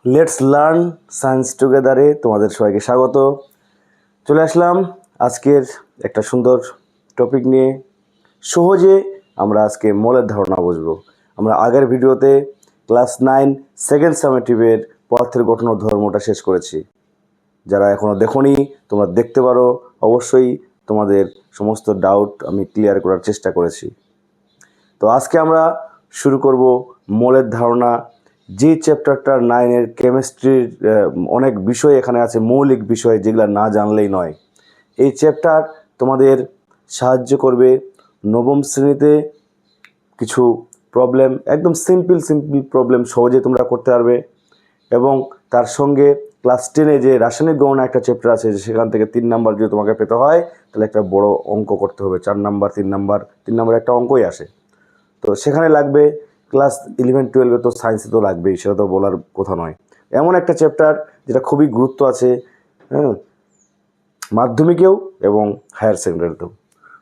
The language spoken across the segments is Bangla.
লেটস লার্ন সায়েন্স টুগেদারে তোমাদের সবাইকে স্বাগত। চলে আসলাম আজকের একটা সুন্দর টপিক নিয়ে। সহজে আমরা আজকে মৌলের ধারণা বুঝবো। আমরা আগের ভিডিওতে ক্লাস 9 সেকেন্ড সামেটিভের পদার্থের গঠন ও ধর্মটা শেষ করেছি। যারা এখনও দেখোনি তোমরা দেখতে পারো। অবশ্যই তোমাদের সমস্ত ডাউট আমি ক্লিয়ার করার চেষ্টা করেছি। তো আজকে আমরা শুরু করব মৌলের ধারণা। যে চ্যাপ্টারটা 9-এর কেমিস্ট্রির অনেক বিষয় এখানে আছে, মৌলিক বিষয় যেগুলো না জানলেই নয়। এই চ্যাপ্টার তোমাদের সাহায্য করবে নবম শ্রেণীতে কিছু প্রবলেম, একদম সিম্পল প্রবলেম সহজে তোমরা করতে পারবে। এবং তার সঙ্গে ক্লাস 10-এ যে রাসায়নিক গণনা একটা চ্যাপ্টার আছে, সেখান থেকে 3 নাম্বার যদি তোমাকে পেতে হয় তাহলে একটা বড় অঙ্ক করতে হবে। 4 নাম্বার 3 নাম্বার একটা অঙ্কই আসে। তো সেখানে লাগবে ক্লাস 11-12-এ তো সায়েন্সে তো লাগবেই, সেটা তো বলার কথা নয়। এমন একটা চ্যাপ্টার যেটা খুবই গুরুত্ব আছে, হ্যাঁ, মাধ্যমিকেও এবং হায়ার সেকেন্ডারিতেও।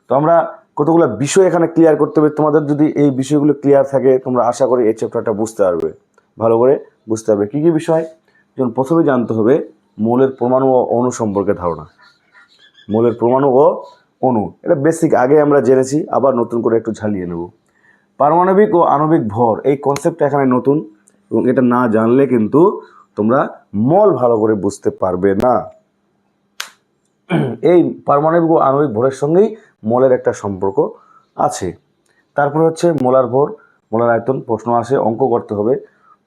তো আমরা কতগুলো বিষয় এখানে ক্লিয়ার করতে হবে। তোমাদের যদি এই বিষয়গুলো ক্লিয়ার থাকে তোমরা আশা করি এই চ্যাপ্টারটা বুঝতে পারবে, ভালো করে বুঝতে পারবে। কী কী বিষয়? যেমন প্রথমে জানতে হবে মৌলের পরমাণু ও অণু সম্পর্কে ধারণা। মৌলের পরমাণু ও অণু এটা বেসিক, আগে আমরা জেনেছি, আবার নতুন করে একটু ঝালিয়ে নেব। পারমাণবিক ও আণবিক ভর এই কনসেপ্টটা এখানে নতুন, এবং এটা না জানলে কিন্তু তোমরা মল ভালো করে বুঝতে পারবে না। এই পারমাণবিক ও আণবিক ভরের সঙ্গেই মলের একটা সম্পর্ক আছে। তারপরে হচ্ছে মোলার ভর, মোলার আয়তন প্রশ্ন আসে, অঙ্ক করতে হবে।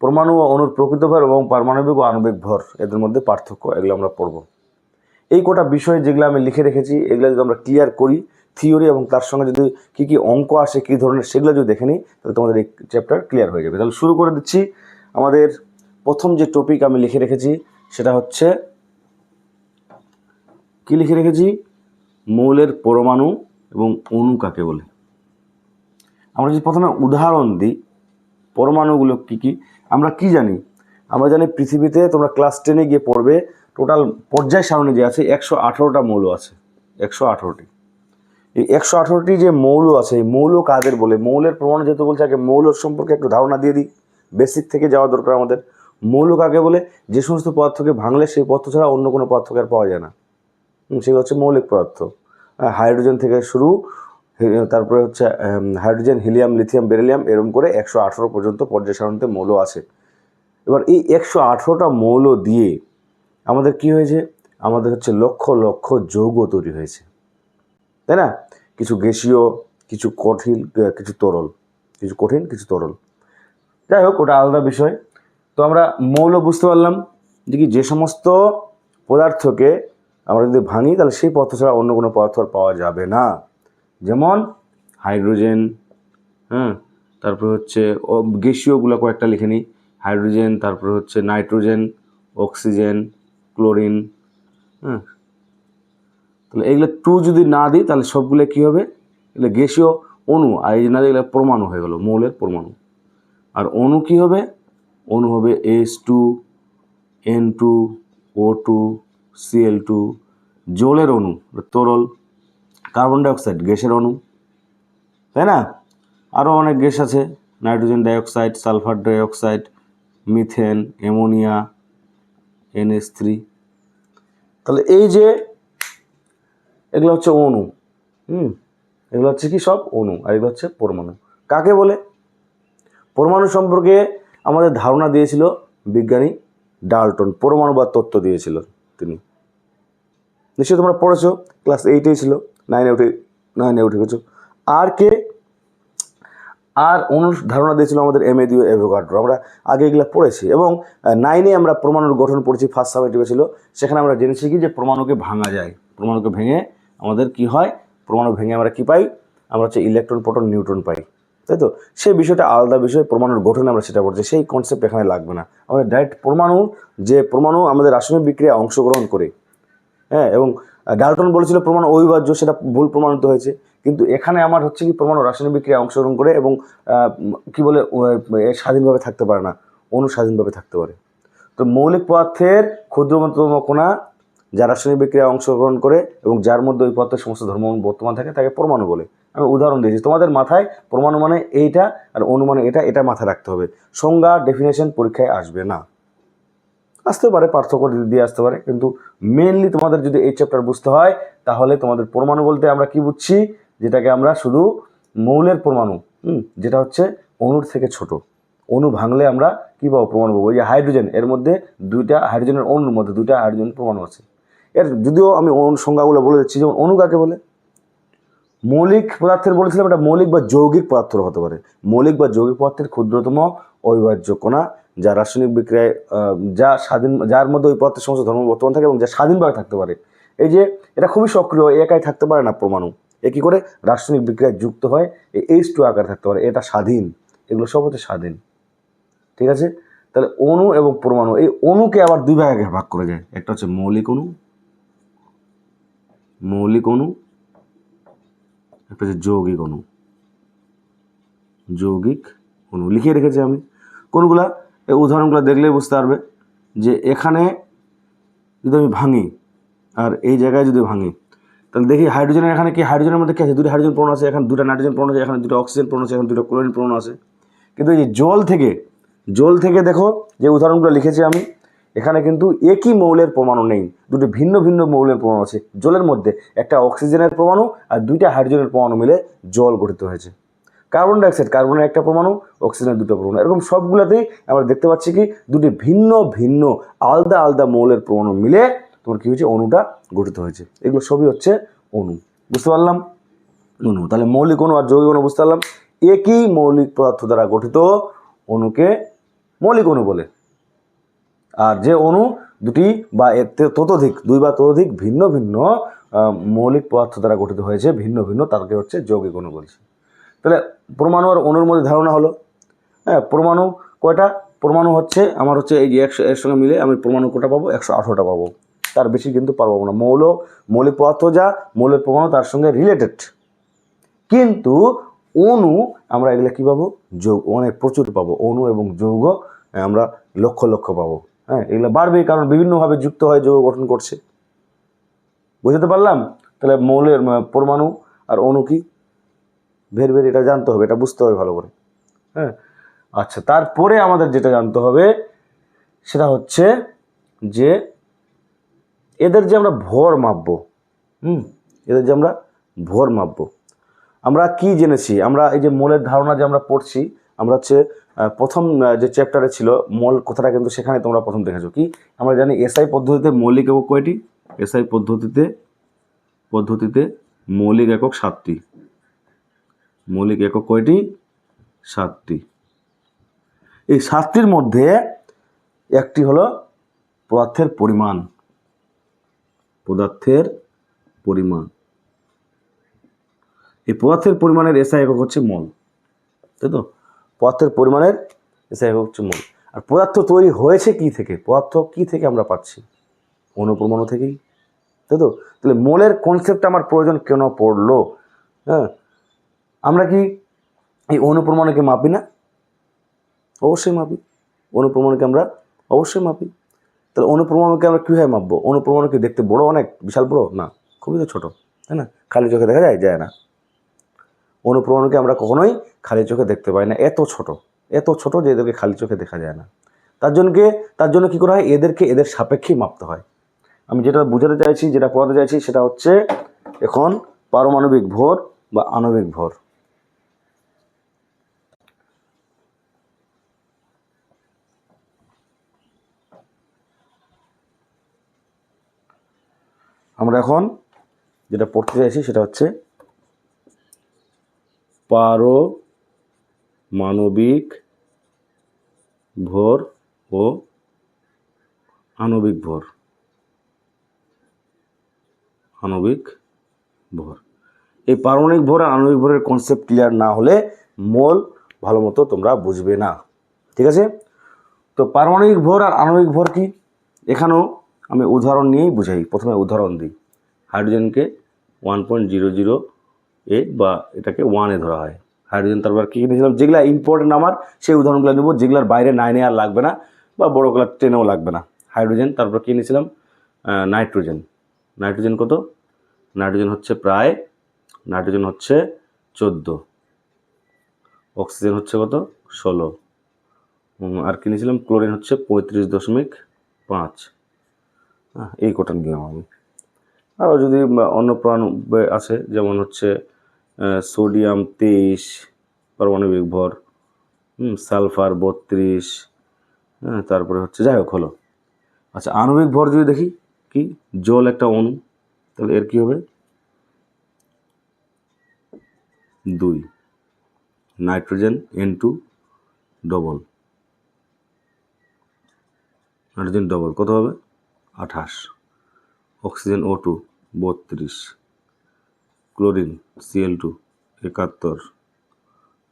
পরমাণু ও অণুর প্রকৃত ভর এবং পারমাণবিক ও আণবিক ভর এদের মধ্যে পার্থক্য, এগুলো আমরা পড়ব। এই কটা বিষয় যেগুলো আমি লিখে রেখেছি, এগুলো যদি আমরা ক্লিয়ার করি থিওরি, এবং তার সঙ্গে যদি কী কী অঙ্ক আসে কী ধরনের, সেগুলো যদি দেখে নিই তাহলে তোমাদের এই চ্যাপ্টার ক্লিয়ার হয়ে যাবে। তাহলে শুরু করে দিচ্ছি। আমাদের প্রথম যে টপিক আমি লিখে রেখেছি সেটা হচ্ছে, কি লিখে রেখেছি? মৌলের পরমাণু এবং অণু কাকে বলে। আমরা যদি প্রথমে উদাহরণ দিই, পরমাণুগুলো কী কী আমরা কি জানি? আমরা জানি পৃথিবীতে, তোমরা ক্লাস 10-এ গিয়ে পড়বে, টোটাল পর্যায় সারণী যে আছে 118টা মৌল আছে, 118টি। এই 118টি যে মৌল আছে, এই মৌল কাদের বলে? মৌলের পরমাণু যেহেতু বলছে, আগে মৌল সম্পর্কে একটু ধারণা দিয়ে দিই। বেসিক থেকে যাওয়া দরকার আমাদের। মৌল কাকে বলে? যে সমস্ত পদার্থকে ভাঙলে সেই পদার্থ ছাড়া অন্য কোনো পদার্থকে আর পাওয়া যায় না, সেগুলো হচ্ছে মৌলিক পদার্থ। হাইড্রোজেন থেকে শুরু, তারপরে হচ্ছে হাইড্রোজেন, হিলিয়াম, লিথিয়াম, বেরিলিয়াম, এরকম করে 118 পর্যন্ত পর্যায় সারণীতে মৌল আছে। এবার এই 118টা মৌল দিয়ে আমাদের কি হয়েছে? আমাদের হচ্ছে লক্ষ লক্ষ যৌগ তৈরি হয়েছে, তাই না? কিছু গ্যাসীয়, কিছু কঠিন, কিছু তরল, কিছু কঠিন, কিছু তরল। যাই হোক, ওটা আলাদা বিষয়। তো আমরা মৌল বুঝতে পারলাম যে কি, যে সমস্ত পদার্থকে আমরা যদি ভাঙি তাহলে সেই পদার্থ ছাড়া অন্য কোনো পদার্থ আর পাওয়া যাবে না। যেমন হাইড্রোজেন, হ্যাঁ, তারপরে হচ্ছে গ্যাসীয়গুলো কয়েকটা লিখে নিই। হাইড্রোজেন, তারপরে হচ্ছে নাইট্রোজেন, অক্সিজেন, ক্লোরিন, হ্যাঁ। তাহলে এগুলো টু যদি না দিই তাহলে সবগুলো কী হবে? এগুলো গ্যাসীয় অণু, আর এই না এগুলো পরমাণু হয়ে গেল, মৌলের পরমাণু। আর অণু কী হবে? অণু হবে H2, N2, O2, Cl2। জলের অণু, তরল। কার্বন ডাইঅক্সাইড গ্যাসের অণু, তাই না? আরও অনেক গ্যাস আছে, nitrogen dioxide, sulphur dioxide, methane, ammonia, NH3। তাহলে এই যে এগুলো হচ্ছে অণু, এগুলো হচ্ছে কি সব অণু, আর এগুলো হচ্ছে পরমাণু। কাকে বলে? পরমাণু সম্পর্কে আমাদের ধারণা দিয়েছিল বিজ্ঞানী ডাল্টন, পরমাণুবাদ তত্ত্ব দিয়েছিল তিনি। নিশ্চয়ই তোমরা পড়েছো, ক্লাস 8-এই ছিল, 9-এ উঠে গেছো। আর কে? আর অণুর ধারণা দিয়েছিল আমাদের এমেদিও অ্যাভোগাড্রো। আমরা আগে এগুলো পড়েছি, এবং 9-এ আমরা পরমাণুর গঠন পড়েছি, ফার্স্ট সামেটিভে ছিল। সেখানে আমরা জেনেছি কি, যে পরমাণুকে ভাঙা যায়। পরমাণুকে ভেঙে আমাদের কি হয়? পরমাণু ভেঙে আমরা কি পাই? আমরা হচ্ছে ইলেকট্রন, প্রোটন, নিউট্রন পাই, তাই তো? সেই বিষয়টা আলাদা বিষয়, পরমাণুর গঠনে আমরা সেটা পড়ছি, সেই কনসেপ্ট এখানে লাগবে না। আমাদের ডাইরেক্ট পরমাণু, যে পরমাণু আমাদের রাসায়নিক বিক্রিয়ায় অংশগ্রহণ করে, হ্যাঁ। এবং ডাল্টন বলেছিল পরমাণু অবিভাজ্য, সেটা ভুল প্রমাণিত হয়েছে। কিন্তু এখানে আমার হচ্ছে কি, পরমাণু রাসায়নিক বিক্রিয়ায় অংশগ্রহণ করে এবং কি বলে, স্বাধীনভাবে থাকতে পারে না, অণু স্বাধীনভাবে থাকতে পারে। তো মৌলিক পদার্থের ক্ষুদ্রতম কণা যা রাসায়নিক বিক্রিয়ায় অংশগ্রহণ করে এবং যার মধ্যে ওই পদার্থের সমস্ত ধর্ম বর্তমান থাকে, তাকে পরমাণু বলে। আমি উদাহরণ দিয়েছি, তোমাদের মাথায় পরমাণু মানে এইটা আর অণু মানে এটা, এটা মাথায় রাখতে হবে। সংজ্ঞা, ডেফিনেশন পরীক্ষায় আসবে না। আসতে পারে, পার্থক্য দিয়ে আসতে পারে, কিন্তু মেনলি তোমাদের যদি এই চ্যাপ্টার বুঝতে হয় তাহলে তোমাদের পরমাণু বলতে আমরা কি বুঝছি, যেটাকে আমরা শুধু মৌলের পরমাণু, যেটা হচ্ছে অণুর থেকে ছোট। অণু ভাঙলে আমরা কি পাবো, প্রমাণ পাবো। এই যে হাইড্রোজেন, এর মধ্যে দুইটা হাইড্রোজেনের অণুর মধ্যে দুইটা হাইড্রোজেন পরমাণু আছে। এর যদিও আমি সংজ্ঞাগুলো বলে দিচ্ছি, যেমন অণু কাকে বলে, মৌলিক পদার্থের বলেছিলাম, এটা মৌলিক বা যৌগিক পদার্থ হতে পারে। মৌলিক বা যৌগিক পদার্থের ক্ষুদ্রতম অবিভাজ্য কণা, যা রাসায়নিক বিক্রিয়ায় যা স্বাধীন, যার মধ্যে ওই পদার্থের সমস্ত ধর্ম বর্তমান থাকে এবং যা স্বাধীনভাবে থাকতে পারে। এই যে এটা খুবই সক্রিয়, একাই থাকতে পারে না পরমাণু, এ কী করে রাসায়নিক বিক্রিয়ায় যুক্ত হয়, এই H2 আকারে থাকতে পারে, এটা স্বাধীন, এগুলো সব হচ্ছে স্বাধীন। ঠিক আছে, তাহলে অণু এবং পরমাণু, এই অণুকে আবার দুই ভাগে ভাগ করা যায়, একটা হচ্ছে মৌলিক অণু, একটা হচ্ছে যৌগিক অণু। যৌগিক অণু লিখে রেখেছি আমি কোনগুলা, এই উদাহরণগুলো দেখলেই বুঝতে পারবে যে এখানে যদি আমি ভাঙি আর এই জায়গায় যদি ভাঙি, তাহলে দেখি হাইড্রোজেনের এখানে কি, হাইড্রোজেনের মধ্যে কি আছে, দুটো হাইড্রোজেন পরমাণু আছে, এখানে দুটো নাইট্রোজেন পরমাণু আছে, এখানে দুটো অক্সিজেন পরমাণু আছে, এখানে দুটো ক্লোরিন পরমাণু আছে। কিন্তু এই যে জল থেকে দেখো যে উদাহরণগুলো লিখেছি আমি, এখানে কিন্তু একই মৌলের পরমাণু নেই, দুটো ভিন্ন ভিন্ন মৌলের পরমাণু আছে। জলের মধ্যে একটা অক্সিজেনের পরমাণু আর দুইটা হাইড্রোজেনের পরমাণু মিলে জল গঠিত হয়েছে। কার্বন ডাইঅক্সাইড, কার্বনের একটা পরমাণু, অক্সিজেনের দুটো পরমাণু, এরকম সবগুলোতেই আমরা দেখতে পাচ্ছি কি দুটি ভিন্ন ভিন্ন আলাদা আলাদা মৌলের পরমাণু মিলে তোমার কী হয়েছে, অণুটা গঠিত হয়েছে। এগুলো সবই হচ্ছে অণু, বুঝতে পারলাম? অণু, তাহলে মৌলিক অণু আর যৌগিক অণু বুঝতে পারলাম। একই মৌলিক পদার্থ দ্বারা গঠিত অণুকে মৌলিক অণু বলে, আর যে অণু দুটি বা এর ততোধিক, দুই বা ততোধিক ভিন্ন ভিন্ন মৌলিক পদার্থ দ্বারা গঠিত হয়েছে, ভিন্ন ভিন্ন, তাকে হচ্ছে যৌগিক অণু বলছে। তাহলে পরমাণু আর অণুর মধ্যে ধারণা হলো। হ্যাঁ, পরমাণু কয়টা, পরমাণু হচ্ছে আমার হচ্ছে এই যে এর সঙ্গে মিলে আমি পরমাণু কটা পাবো, 118টা পাবো, তার বেশি কিন্তু পারবো না। মৌলিক পদার্থ যা মৌলের পরমাণু তার সঙ্গে রিলেটেড, কিন্তু অণু আমরা এগুলো কী পাবো, যৌগ, অনেক প্রচুর পাবো। অণু এবং যৌগ আমরা লক্ষ লক্ষ পাবো। হ্যাঁ, এগুলো বাড়বেই, কারণ বিভিন্নভাবে যুক্ত হয়ে যৌগ গঠন করছে। বুঝতে পারলাম? তাহলে মৌলের পরমাণু আর অণু কি ভের এটা জানতে হবে, এটা বুঝতে হবে ভালো করে। হ্যাঁ, আচ্ছা, তারপরে আমাদের যেটা জানতে হবে সেটা হচ্ছে যে এদের যে আমরা ভর মাপবো, এদের যে আমরা ভর মাপবো, আমরা কি জেনেছি, আমরা এই যে মোলের ধারণা যে আমরা পড়ছি, আমরা হচ্ছে প্রথম যে চ্যাপ্টারে ছিল মোল কথাটা, কিন্তু সেখানে তোমরা প্রথম দেখেছো কি, আমরা জানি এসআই পদ্ধতিতে মৌলিক একক কয়টি, এসআই পদ্ধতিতে মৌলিক একক 7টি, মৌলিক একক কয়টি, 7টি। এই 7টির মধ্যে একটি হলো পদার্থের পরিমাণ, এই পদার্থের পরিমাণের এসআই একক হচ্ছে মোল, তাই তো? পদার্থের পরিমাণের এসআই একক হচ্ছে মোল। আর পদার্থ তৈরি হয়েছে কি থেকে, পদার্থ কি থেকে আমরা পাচ্ছি, অণু-পরমাণু থেকেই, তাই তো? তাহলে মোলের কনসেপ্ট আমার প্রয়োজন কেন পড়লো? হ্যাঁ, আমরা কি এই অণু-পরমাণুকে মাপি না? অবশ্যই মাপি, অণু-পরমাণুকে আমরা অবশ্যই মাপি। তাহলে অণু-পরমাণুকে আমরা কীভাবে মাপবো? অণু-পরমাণুকে দেখতে বড়, অনেক বিশাল বড় না, খুবই তো ছোটো, তাই না? খালি চোখে দেখা যায় না। অণু-পরমাণুকে আমরা কখনোই খালি চোখে দেখতে পাই না, এত ছোট যে এদেরকে খালি চোখে দেখা যায় না। তার জন্য কী করা হয়, এদেরকে এদের সাপেক্ষেই মাপতে হয়। আমি যেটা বোঝাতে চাইছি, যেটা পড়াতে চাইছি, সেটা হচ্ছে এখন পারমাণবিক ভর বা আণবিক ভর। আমরা এখন যেটা পড়তে চাইছি সেটা হচ্ছে পারমাণবিক ভর ও আণবিক ভর। এই পারমাণবিক ভর আর আণবিক ভরের কনসেপ্ট ক্লিয়ার না হলে মোল ভালো মতো তোমরা বুঝবে না, ঠিক আছে? তো পারমাণবিক ভর আর আণবিক ভর কি, এখানেও আমি উদাহরণ নিয়েই বুঝাই। প্রথমে উদাহরণ দিই, হাইড্রোজেনকে 1.008 বা এটাকে 1 ধরা হয়। হাইড্রোজেন, তারপর কী নিয়েছিলাম, যেগুলো ইম্পর্টেন্ট আমার সেই উদাহরণগুলো নেব, যেগুলোর বাইরে 9 আর লাগবে না বা বড় ক্লাস 10-এও লাগবে না। হাইড্রোজেন, তারপর কী নিয়েছিলাম, নাইট্রোজেন কত, নাইট্রোজেন হচ্ছে 14, অক্সিজেন হচ্ছে কত, 16, আর কি নিয়েছিলাম, ক্লোরিন হচ্ছে 35.5, 5, হ্যাঁ এই কটা নিলাম আমি। আরও যদি অন্য প্রাণ আছে যেমন হচ্ছে সোডিয়াম 23 পারমাণবিক ভর, সালফার 32, হ্যাঁ তারপরে হচ্ছে যাই হোক হলো। আচ্ছা আণবিক ভর যদি দেখি কি, জল একটা অণু, তাহলে এর কী হবে 2, nitrogen N2 double, nitrogen double কত হবে 28, অক্সিজেন O2 32, ক্লোরিন Cl2 71,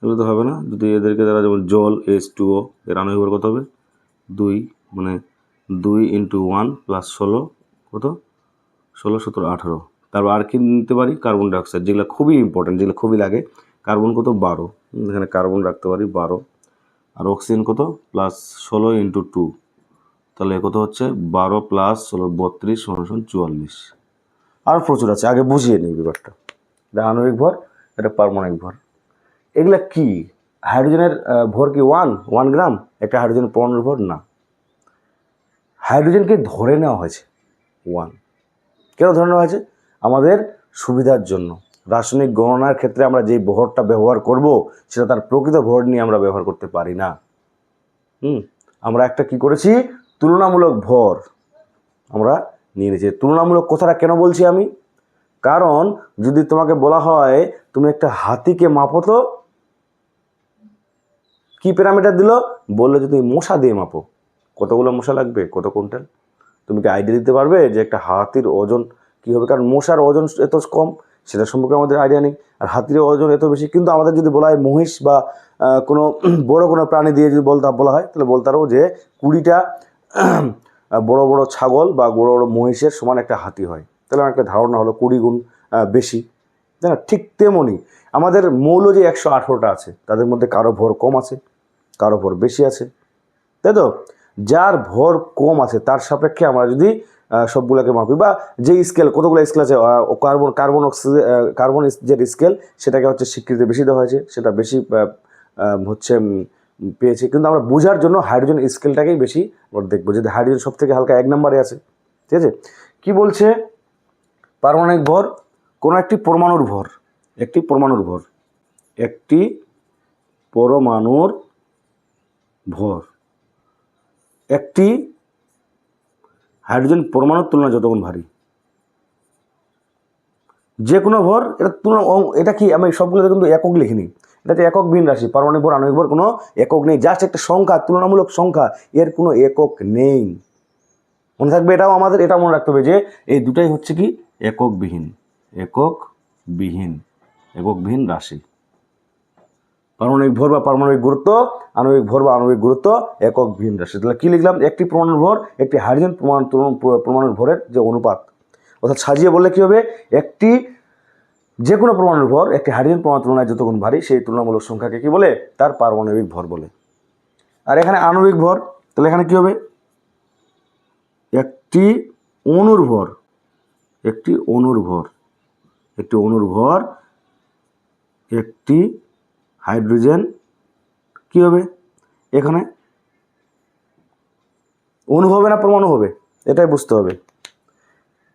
এগুলো তো হবে না যদি এদেরকে দ্বারা, যেমন জল H2O এর আণবিক ভর কত হবে 2, মানে 2 × 1 + 16 কত 16 17 18। তারপর আর কি নিতে পারি কার্বন ডাইঅক্সাইড, যেগুলো খুবই ইম্পর্টেন্ট, যেগুলো খুবই লাগে। কার্বন কত 12, এখানে কার্বন রাখতে পারি 12, আর অক্সিজেন কত +16 × 2, তাহলে কত হচ্ছে 12 + 16 32 = 44। আর প্রচুর আছে, আগে বুঝিয়ে নিই ব্যাপারটা। এটা আণবিক ভর, এটা পারমাণবিক ভর। এগুলা কি হাইড্রোজেনের ভর কি 1 গ্রাম, একটা হাইড্রোজেন পরমাণুর ভর না, হাইড্রোজেনকে ধরে নেওয়া হয়েছে 1। কেন ধরে নেওয়া হয়েছে? আমাদের সুবিধার জন্য। রাসায়নিক গণনার ক্ষেত্রে আমরা যে ভরটা ব্যবহার করব সেটা তার প্রকৃত ভর নিয়ে আমরা ব্যবহার করতে পারি না। আমরা একটা কি করেছি, তুলনামূলক ভর আমরা নিয়ে নিয়েছি। তুলনামূলক কথাটা কেন বলছি আমি, কারণ যদি তোমাকে বলা হয় তুমি একটা হাতিকে মাপো, তো কি প্যারামিটার দিল, বললে যে তুমি মশা দিয়ে মাপো, কতগুলো মশা লাগবে, কত কুইন্টাল, তুমি কি আইডিয়া দিতে পারবে যে একটা হাতির ওজন কী হবে? কারণ মশার ওজন এত কম, সেটা সম্পর্কে আমাদের আইডিয়া নেই, আর হাতির ওজন এত বেশি। কিন্তু আমাদের যদি বলা হয় মহিষ বা কোনো বড় কোনো প্রাণী দিয়ে যদি বলা হয়, তাহলে বলতে পারবো যে 20টা বড় বড় ছাগল বা বড় বড় মহিষের সমান একটা হাতি হয়। তাহলে আমার একটা ধারণা হলো 20 গুণ বেশি, তাই না? ঠিক তেমনই আমাদের মৌল যে 118টা আছে, তাদের মধ্যে কারো ভর কম আছে, কারো ভর বেশি আছে, তাই তো? যার ভর কম আছে তার সাপেক্ষে আমরা যদি সবগুলোকে মাপি, বা যে স্কেল, কতগুলো স্কেল আছে, কার্বন যে স্কেল, সেটাকে হচ্ছে স্বীকৃতি বেশি দেওয়া হয়েছে, সেটা বেশি হচ্ছে পেয়েছে। কিন্তু আমরা বোঝার জন্য হাইড্রোজেন স্কেলটাকেই বেশি আমরা দেখবো, যদি হাইড্রোজেন সব থেকে হালকা 1 নম্বরে আছে। ঠিক আছে, কি বলছে পারমাণবিক ভর, কোনো একটি পরমাণুর ভর, একটি পরমাণুর ভর, একটি পরমাণুর ভর একটি হাইড্রোজেন পরমাণুর তুলনায় যতগুণ ভারী, যে কোনো ভর, এটা তুলনা, এটা কি আমি সবগুলোতে কিন্তু একক লিখিনি, এটা তো একক বিহীন রাশি। পারমাণবিক ভর আণবিক ভর কোনো একক নেই, জাস্ট একটা সংখ্যা, তুলনামূলক সংখ্যা, এর কোনো একক নেই। মনে থাকবে এটাও, আমাদের এটা মনে রাখতে হবে যে এই দুটাই হচ্ছে কি একক বিহীন, একক বিহীন, একক বিহীন রাশি। পারমাণবিক ভর বা পারমাণবিক গুরুত্ব, আণবিক ভর বা আণবিক গুরুত্ব, একক বিহীন রাশি। তাহলে কি লিখলাম, একটি পরমাণুর ভর একটি হাইড্রোজেন পরমাণুর ভরের যে অনুপাত, অর্থাৎ সাজিয়ে বললে কি হবে, একটি যে কোনো পরমাণুর ভর একটি হাইড্রোজেন পরমাণুর তুলনায় যতগুণ ভারী সেই তুলনামূলক সংখ্যাকে কি বলে, তার পারমাণবিক ভর বলে। আর এখানে আণবিক ভর, তাহলে এখানে কি হবে, একটি অণুর ভর, একটি অণুর ভর, একটি অণুর ভর একটি হাইড্রোজেন, কি হবে এখানে অণু হবে না পরমাণু হবে, এটাই বুঝতে হবে,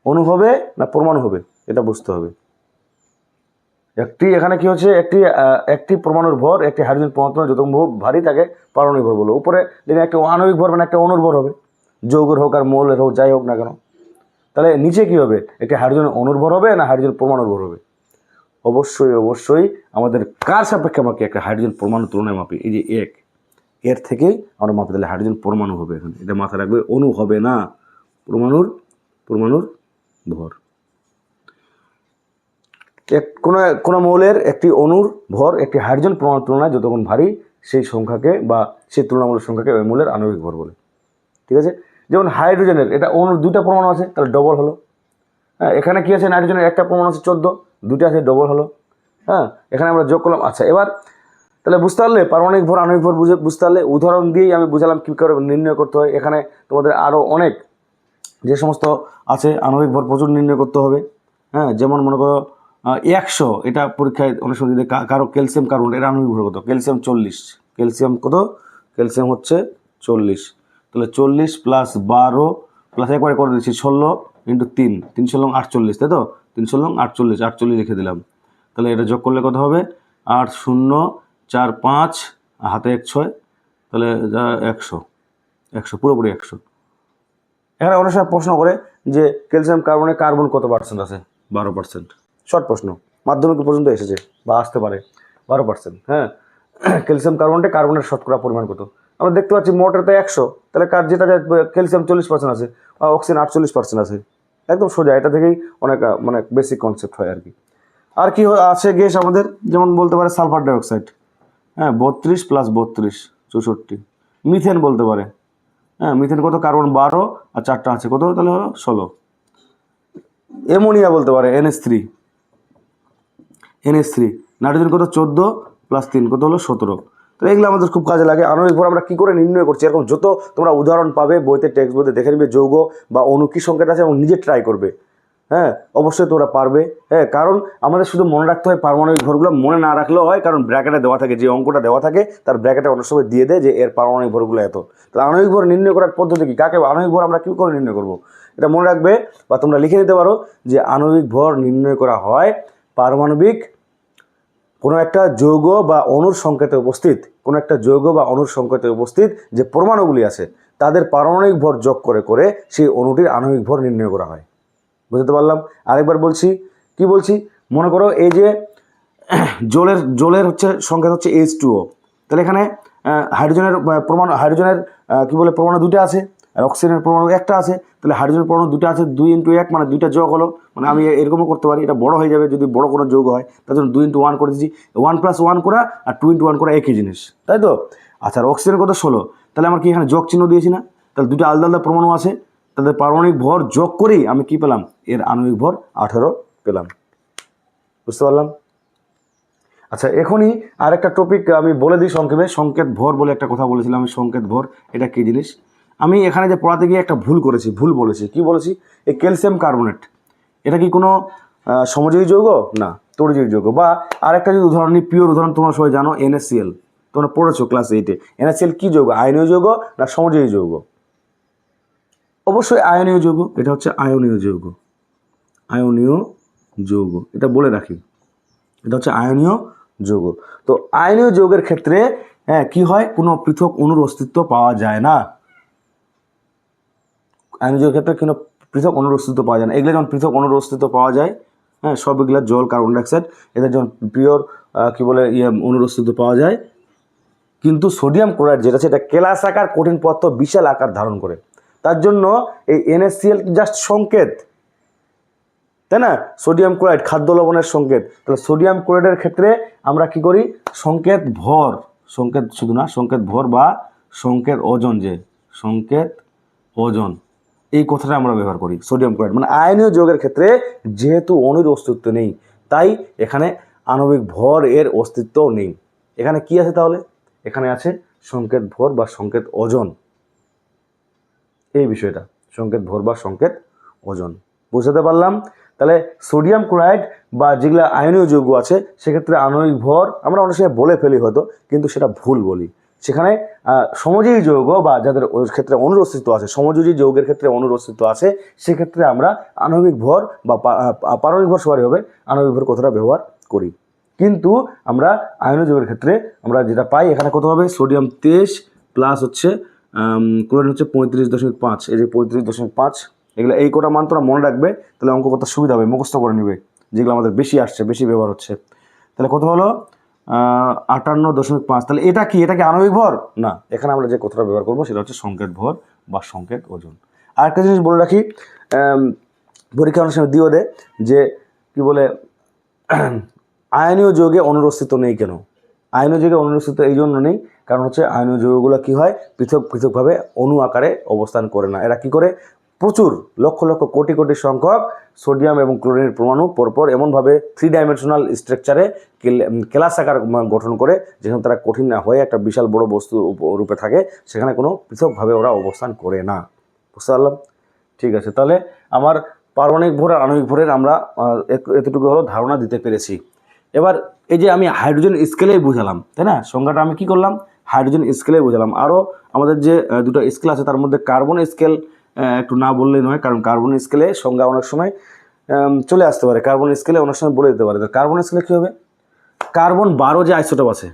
অণু হবে না পরমাণু হবে এটা বুঝতে হবে। একটি এখানে কি হচ্ছে, একটি পরমাণুর ভর একটি হাইড্রোজেন পরমাণু যত ভারী তাকে পারমাণবিক ভর বলো। উপরে দেখেন একটা আণবিক ভর মানে একটা অণুর ভর হবে, যৌগের হোক আর মৌলের হোক, যাই হোক না কেন। তাহলে নিচে কি হবে, একটি হাইড্রোজেন অণুর ভর হবে না হাইড্রোজেন পরমাণুর ভর হবে? অবশ্যই অবশ্যই আমাদের কার সাপেক্ষে আমাকে একটা হাইড্রোজেন পরমাণু তুলনায় মাপি, এই যে এর থেকেই আমরা মাপি, তাহলে হাইড্রোজেন পরমাণু হবে। এখানে এটা মাথায় রাখবে, অণু হবে না, পরমাণুর ভর। কোনো মৌলের একটি অণুর ভর একটি হাইড্রোজেন পরমাণুর তুলনায় যতগুণ ভারী সেই সংখ্যাকে বা সেই তুলনামূলক সংখ্যাকে ওই মৌলের আণবিক ভর বলে। ঠিক আছে, যেমন হাইড্রোজেনের এটা অণুর 2টা পরমাণু আছে, তাহলে ডবল হলো। হ্যাঁ, এখানে কি আছে, নাইট্রোজেনের একটা পরমাণু আছে 14, 2টা আছে, ডবল হলো। হ্যাঁ, এখানে আমরা যোগ করলাম। আচ্ছা, এবার তাহলে বুঝতে পারলে পারমাণবিক ভর আণবিক ভর বুঝতে পারলে, উদাহরণ দিয়েই আমি বুঝালাম কী করে নির্ণয় করতে হয়। এখানে তোমাদের আরও অনেক যে সমস্ত আছে আণবিক ভর প্রচুর নির্ণয় করতে হবে। হ্যাঁ, যেমন মনে করো 100, এটা পরীক্ষায় অনেক সময় যদি কারো ক্যালসিয়াম কার্বন, এর আণবিক ভর কত, ক্যালসিয়াম 40, ক্যালসিয়াম কত, ক্যালসিয়াম হচ্ছে 40, তাহলে 40 প্লাস 12 প্লাস একবারে করে দিচ্ছি 16 ইন্টু 3, 3 16 48, তাই তো 3 16 48, 48 লিখে দিলাম। তাহলে এটা যোগ করলে কত হবে? 8 0 4 5 হাতে 1 6, তাহলে 100, 100 পুরোপুরি 100। এখানে অনেক সময় প্রশ্ন করে যে ক্যালসিয়াম কার্বনে কার্বন কত পার্সেন্ট আছে? 12%। শর্ট প্রশ্ন, মাধ্যমিক পর্যন্ত এসেছে বা আসতে পারে। 12%, হ্যাঁ। ক্যালসিয়াম কার্বনটা কার্বনের শতকরা পরিমাণ কত? আমরা দেখতে পাচ্ছি মোটের তো 100, তাহলে যেটা ক্যালসিয়াম 40% আছে, অক্সিজেন 48% আছে। একদম সোজা, এটা থেকেই অনেক মানে বেসিক কনসেপ্ট হয় আর কি। আর কি আছে গ্যাস আমাদের? যেমন বলতে পারে সালফার ডাইঅক্সাইড, হ্যাঁ 32 প্লাস 32 64। মিথেন বলতে পারে, হ্যাঁ মিথেন কত? কার্বন 12 আর 4টা আছে, কত তাহলে হলো 16। অ্যামোনিয়া বলতে পারে NH3, নাইট্রোজেন কত? 14 প্লাস 3 কত হলো 17। তো এগুলো আমাদের খুব কাজে লাগে। আণবিক ভর আমরা কী করে নির্ণয় করছি, এরকম যত তোমরা উদাহরণ পাবে বইতে, টেক্সট বইতে দেখে নিবে যৌগ বা অণু কী সংকেত আছে এবং নিজে ট্রাই করবে, হ্যাঁ অবশ্যই তোমরা পারবে। হ্যাঁ, কারণ আমাদের শুধু মনে রাখতে হয় পারমাণবিক ভরগুলো, মনে না রাখলেও হয়, কারণ ব্র্যাকেটে দেওয়া থাকে, যে অঙ্কটা দেওয়া থাকে তার ব্র্যাকেটে অনেক সময় দিয়ে দেয় যে এর পারমাণবিক ভরগুলো এত। তাহলে আণবিক ভর নির্ণয় করার পদ্ধতি কী? কাকে আণবিক ভর আমরা কী করে নির্ণয় করবো এটা মনে রাখবে, বা তোমরা লিখে নিতে পারো যে আণবিক ভর নির্ণয় করা হয় পারমাণবিক কোনো একটা যৌগ বা অণুর সংকেতে উপস্থিত, কোনো একটা যৌগ বা অণুর সংকেতে উপস্থিত যে পরমাণুগুলি আছে তাদের পারমাণবিক ভর যোগ করে করে সেই অণুটির আণবিক ভর নির্ণয় করা হয়। বুঝতে পারলাম? আরেকবার বলছি, কি বলছি? মনে করো এই যে জলের হচ্ছে সংকেত হচ্ছে H2O, তাহলে এখানে হাইড্রোজেনের হাইড্রোজেনের কি বলে পরমাণু দুটো আছে, আর অক্সিজেনের পরমাণু একটা আছে। তাহলে হাইড্রোজেনের পরমাণু দুটো আছে, 2 × 1 মানে দুইটা যোগ হলো। মানে আমি এরকমও করতে পারি, এটা বড় হয়ে যাবে যদি বড় কোনো যৌগ হয়, তার জন্য 2 × 1 করে দিচ্ছি। 1 + 1 করা আর 2 × 1 করা একই জিনিস, তাই তো? আচ্ছা, আর অক্সিজেন কত? 16। তাহলে আমার কি এখানে যোগ চিহ্ন দিয়েছি না? তাহলে দুটো আলাদা আলাদা পরমাণু আছে, তাদের পারমাণবিক ভর যোগ করেই আমি কি পেলাম? এর আণবিক ভর 18 পেলাম। বুঝতে পারলাম? আচ্ছা, এখনই আরেকটা টপিক আমি বলে দিই সংক্ষেপে। সংকেত ভর বলে একটা কথা বলেছিলাম আমি, সংকেত ভর এটা কী জিনিস? আমি এখানে যে পড়াতে গিয়ে একটা ভুল বলেছি। কি বলেছি? এই ক্যালসিয়াম কার্বনেট এটা কি কোনো সমযোজী যৌগ? না, তড়িৎ যৌগ। বা আরেকটা যদি উদাহরণ নিই, পিওর উদাহরণ, তোমরা সবাই জানো NaCl, তোমরা পড়েছো ক্লাস 8-এ। NaCl কি যৌগ? আয়নীয় যৌগ না সমযোজী যৌগ? অবশ্যই আয়নীয় যৌগ। এটা হচ্ছে আয়নীয় যৌগ, এটা বলে রাখি, এটা হচ্ছে আয়নীয় যৌগ। তো আয়নীয় যৌগের ক্ষেত্রে হ্যাঁ কি হয়? কোনো পৃথক অণুর অস্তিত্ব পাওয়া যায় না। আয়নীয় যৌগের ক্ষেত্রে কোনো পৃথক অণুর অস্তিত্ব পাওয়া যায় না। এগুলো যেমন পৃথক অণুর অস্তিত্ব পাওয়া যায়, হ্যাঁ সব এগুলো জল, কার্বন ডাইঅক্সাইড, এদের যেমন পিওর কি বলে অণুর অস্তিত্ব পাওয়া যায়। কিন্তু সোডিয়াম ক্লোরাইড যেটা আছে, এটা কেলাস আকার কঠিন পদার্থ বিশাল আকার ধারণ করে। তার জন্য এই NaCl জাস্ট সংকেত, তাই না? সোডিয়াম ক্লোরাইড খাদ্য লবণের সংকেত। তাহলে সোডিয়াম ক্লোরাইডের ক্ষেত্রে আমরা কি করি? সংকেত ভর, সংকেত শুধু না, সংকেত ভর বা সংকেত ওজন, যে সংকেত ওজন, এই কথাটা আমরা ব্যবহার করি। সোডিয়াম ক্লোরাইড মানে আয়নীয় যৌগের ক্ষেত্রে যেহেতু অণুর অস্তিত্ব নেই, তাই এখানে আণবিক ভর এর অস্তিত্ব নেই। এখানে কি আছে তাহলে? এখানে আছে সংকেত ভর বা সংকেত ওজন, এই বিষয়টা, সংকেত ভর বা সংকেত ওজন। বুঝতে পারলাম? তাহলে সোডিয়াম ক্লোরাইড বা যেগুলো আয়নীয় যৌগ আছে সেক্ষেত্রে আণবিক ভর আমরা অনেক সময় বলে ফেলি হয়তো, কিন্তু সেটা ভুল বলি। সেখানে সমযোজী যৌগ বা যাদের ক্ষেত্রে অণুর অস্তিত্ব আছে, সমযোজী যৌগের ক্ষেত্রে অণুর অস্তিত্ব আছে, সেক্ষেত্রে আমরা আণবিক ভর বা পারমাণবিক ভর সবারই হবে, আণবিক ভর কথাটা ব্যবহার করি। কিন্তু আমরা আয়নীয় যৌগের ক্ষেত্রে আমরা যেটা পাই, এখানে কত হবে? সোডিয়াম 23 প্লাস হচ্ছে ক্লোরিন হচ্ছে 35.5, এই যে 35.5, এগুলো এই কটা মান তোরা মনে রাখবে, তাহলে অঙ্ক করতে সুবিধা হবে, মুখস্থ করে নিবে, যেগুলো আমাদের বেশি আসছে, বেশি ব্যবহার হচ্ছে। তাহলে কত হলো? 58.5। তাহলে এটা কি? এটা কি আণবিক ভর? না, এখানে আমরা যে কথাটা ব্যবহার করবো সেটা হচ্ছে সংকেত ভর বা সংকেত ওজন। আরেকটা জিনিস বলে রাখি, পরীক্ষা অনেক সময় দিয়েও দেয় যে কি বলে আয়নীয় যৌগে অণুর অস্তিত্ব নেই কেন? আয়নীয় যৌগে অণুর অস্তিত্ব এই জন্য নেই, কারণ হচ্ছে আয়নীয় যৌগগুলো কি হয়? পৃথকভাবে অণু আকারে অবস্থান করে না। এরা কি করে? প্রচুর লক্ষ লক্ষ কোটি কোটি সংখ্যক সোডিয়াম এবং ক্লোরিনের পরমাণু পরপর এমনভাবে 3 ডাইমেনশনাল স্ট্রাকচারে কেলাস আকার গঠন করে, যেখানে তারা কঠিন না হয়ে একটা বিশাল বড় বস্তু রূপে থাকে, সেখানে কোনো পৃথকভাবে ওরা অবস্থান করে না। বুঝতে পারলাম? ঠিক আছে, তাহলে আমার পারমাণবিক ভর আর আণবিক ভরের আমরা এতটুকু হলো ধারণা দিতে পেরেছি। এবার এই যে আমি হাইড্রোজেন স্কেলেই বুঝালাম, তাই না? সংজ্ঞাটা আমি কি করলাম? হাইড্রোজেন স্কেলে বোঝালাম। আরও আমাদের যে দুটো স্কেল আছে তার মধ্যে কার্বন স্কেল একটু না বললেই নয়, কারণ কার্বন স্কেলে সংজ্ঞা অনেক সময় চলে আসতে পারে, কার্বন স্কেলে অনেক সময় বলে দিতে পারে। তো কার্বন স্কেলে কী হবে, কার্বন 12 যে আইসোটোপ আছে,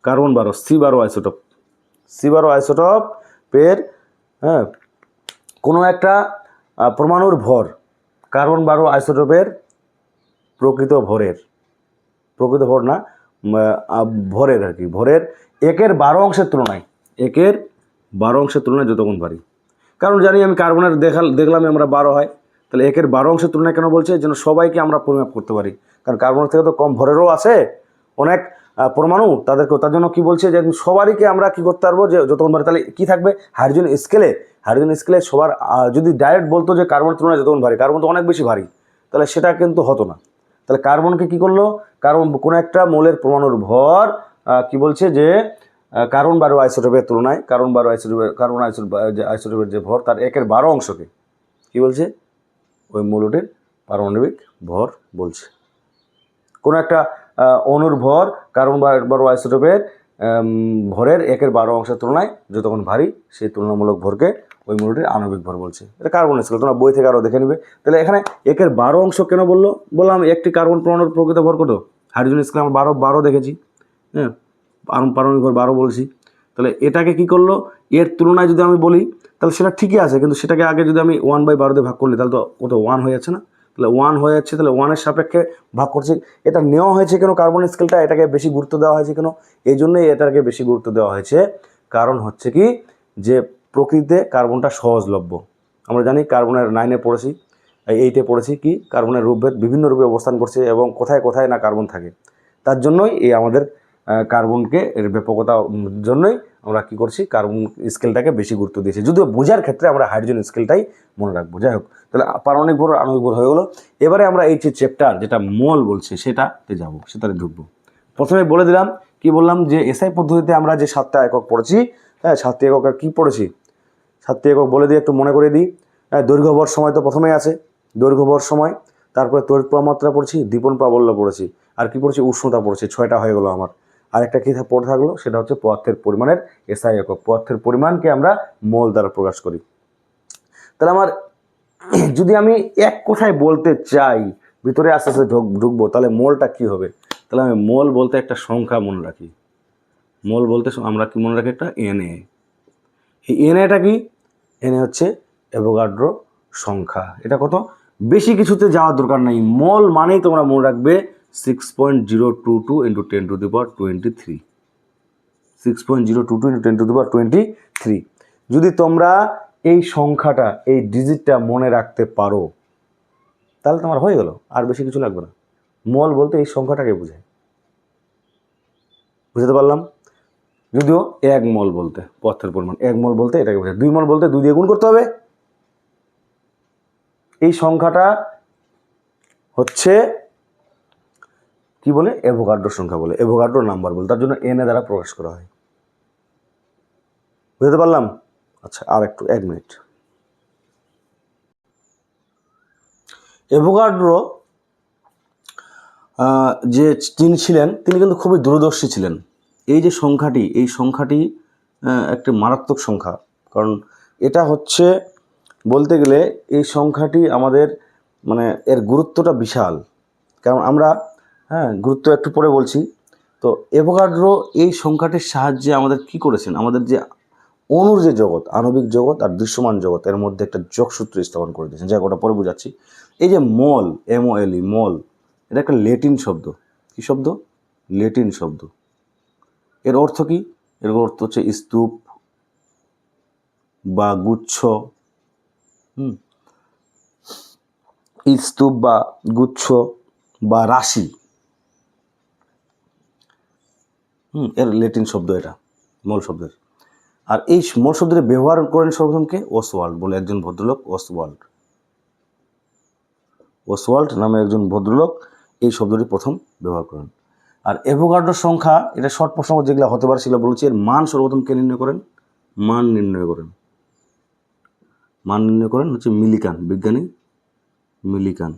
কার্বন 12 C12 আইসোটোপ, C12 আইসোটোপের কোনো একটা পরমাণুর ভর, কার্বন 12 আইসোটোপের প্রকৃত ভর না, ভরের আর কি, ভরের 1/12 অংশের তুলনায়, 1/12 অংশের তুলনায় যতগুণ ভারী। কারণ জানি আমি কার্বনের দেখলাম আমরা 12 হয়, তাহলে 1/12 অংশের তুলনায় কেন বলছে, যেন সবাইকে আমরা পরিমাপ করতে পারি, কারণ কার্বনের থেকে তো কম ভরেরও আছে অনেক পরমাণু, তাদেরকে, তার জন্য কী বলছে যে সবারইকে আমরা কী করতে পারবো, যে যতক্ষণ ভারী। তাহলে কী থাকবে, হাইড্রোজেন স্কেলে সবার যদি ডাইরেক্ট বলতো যে কার্বনের তুলনায় যতক্ষণ ভারী, কার্বন তো অনেক বেশি ভারী, তাহলে সেটা কিন্তু হতো না। তাহলে কার্বনকে কী করলো, কার্বন কোনো একটা মৌলের পরমাণুর ভর কি বলছে যে কার্বন 12 আইসোটোপের তুলনায়, কার্বন আইসোটোপের যে ভর তার 1/12 অংশকে কী বলছে, ওই মৌলটির পারমাণবিক ভর বলছে। কোনো একটা অণুর ভর কার্বন 12 আইসোটোপের ভরের 1/12 অংশের তুলনায় যতক্ষণ ভারী, সেই তুলনামূলক ভরকে ওই মৌলটির আণবিক ভর বলছে। এটা কার্বন স্কেল, তোমরা বই থেকে আরও দেখে নেবে। তাহলে এখানে 1/12 অংশ কেন বললাম, একটি কার্বন পরমাণুর প্রকৃত ভর কত, হাইড্রোজেন স্কেল আমরা 12 দেখেছি, পারমাণবিক ভর 12 বলছি। তাহলে এটাকে কি করলো, এর তুলনায় যদি আমি বলি তাহলে সেটা ঠিকই আছে, কিন্তু সেটাকে আগে যদি আমি 1/12 দিয়ে ভাগ করলি তাহলে তো ও তো 1 হয়ে যাচ্ছে না, তাহলে 1 হয়ে যাচ্ছে, তাহলে 1-এর সাপেক্ষে ভাগ করছি। এটা নেওয়া হয়েছে কেন, কার্বন স্কেলটা এটাকে বেশি গুরুত্ব দেওয়া হয়েছে কেন, এই জন্যই এটাকে বেশি গুরুত্ব দেওয়া হয়েছে, কারণ হচ্ছে কি যে প্রকৃতিতে কার্বনটা সহজলভ্য। আমরা জানি কার্বনের 9-এ পড়েছি, 8-এ পড়েছি কি কার্বনের রূপভেদ বিভিন্ন রূপে অবস্থান করছে এবং কোথায় কোথায় না কার্বন থাকে, তার জন্যই এই আমাদের কার্বনকে এর ব্যাপকতার জন্যই আমরা কী করছি, কার্বন স্কেলটাকে বেশি গুরুত্ব দিয়েছি। যদিও বোঝার ক্ষেত্রে আমরা হাইড্রোজেন স্কেলটাই মনে রাখবো। যাই হোক, তাহলে পারমাণবিক ভর আণবিক ভর হয়ে গেলো। এবারে আমরা এই যে চ্যাপ্টার যেটা মোল বলছে সেটাতে যাবো, সেটাতে ঢুকবো। প্রথমে বলে দিলাম, কি বললাম, যে এসআই পদ্ধতিতে আমরা যে 7টা একক পড়েছি, 7টি একক আর কী পড়েছি, 7টি একক বলে দিয়ে একটু মনে করে দিই। দৈর্ঘ্য ভর সময় তো প্রথমেই আছে, দৈর্ঘ্য ভর সময়, তারপরে তড়িৎ প্রবাহমাত্রা পড়েছি, দীপন প্রাবল্য পড়েছি, আর কি পড়েছি, উষ্ণতা পড়েছি। 6টা হয়ে গেলো আমার। আরেকটা কী পড়ে থাকলো, সেটা হচ্ছে পদার্থের পরিমাণের এসআই একক। পদার্থের পরিমাণকে আমরা মোল দ্বারা প্রকাশ করি। তাহলে আমার যদি আমি এক কথায় বলতে চাই, ভিতরে আস্তে আস্তে ঢুকবো, তাহলে মোলটা কী হবে, তাহলে আমি মোল বলতে একটা সংখ্যা মনে রাখি। মোল বলতে আমরা কি মনে রাখি, একটা এনএ। এই এনএটা কি, এনএ হচ্ছে অ্যাভোগাড্রো সংখ্যা। এটা কত, বেশি কিছুতে যাওয়ার দরকার নেই, মোল মানেই তোমরা মনে রাখবে 6.022 × 10⁻23, 6.022 × 10⁻23। যদি তোমরা এই সংখ্যাটা, এই ডিজিটটা মনে রাখতে পারো তাহলে তোমার হয়ে গেল, আর বেশি কিছু লাগবে না। মোল বলতে এই সংখ্যাটাকে বোঝায়, বুঝতে পারলাম। যদিও 1 মোল বলতে পদার্থের পরিমাণ, 1 মোল বলতে এটাকে বোঝায়। 2 মোল বলতে 2 দিয়ে গুণ করতে হবে। এই সংখ্যাটা হচ্ছে কি বলে, অ্যাভোগাড্রো সংখ্যা বলে, অ্যাভোগাড্রো নাম্বার বলে, তার জন্য এনএ দ্বারা প্রকাশ করা হয়। বুঝতে পারলাম। আচ্ছা, আর একটু 1 মিনিট। অ্যাভোগাড্রো যে তিনি ছিলেন, তিনি কিন্তু খুবই দূরদর্শী ছিলেন। এই যে সংখ্যাটি, এই সংখ্যাটি একটি মারাত্মক সংখ্যা, কারণ এটা হচ্ছে বলতে গেলে এই সংখ্যাটি আমাদের মানে এর গুরুত্বটা বিশাল। কারণ আমরা গুরুত্ব একটু পরে বলছি। তো অ্যাভোগাড্রো এই সংখ্যাটির সাহায্যে আমাদের কি করেছেন, আমাদের যে অণুর যে জগৎ, আণবিক জগৎ আর দৃশ্যমান জগৎ, এর মধ্যে একটা যোগসূত্র স্থাপন করে দিয়েছেন, যাই ওটা পরে বোঝাচ্ছি। এই যে মল, MOLE, মল, এটা একটা ল্যাটিন শব্দ। কী শব্দ, ল্যাটিন শব্দ। এর অর্থ কি, এর অর্থ হচ্ছে স্তূপ বা গুচ্ছ, স্তূপ বা গুচ্ছ বা রাশি, এর ল্যাটিন শব্দ এটা, মল শব্দের। আর এই মল শব্দটি ব্যবহার করেন সর্বপ্রথমকে ওসওয়াল্ড বলে একজন ভদ্রলোক, ওসওয়াল্ড নামে একজন ভদ্রলোক এই শব্দটি প্রথম ব্যবহার করেন। আর অ্যাভোগাড্রো সংখ্যা, এটা শর্ট প্রসঙ্গ যেগুলো হতে পারে সেগুলো বলছি। এর মান সর্বপ্রথম কে নির্ণয় করেন, মান নির্ণয় করেন হচ্ছে মিলিকান, বিজ্ঞানী মিলিকান।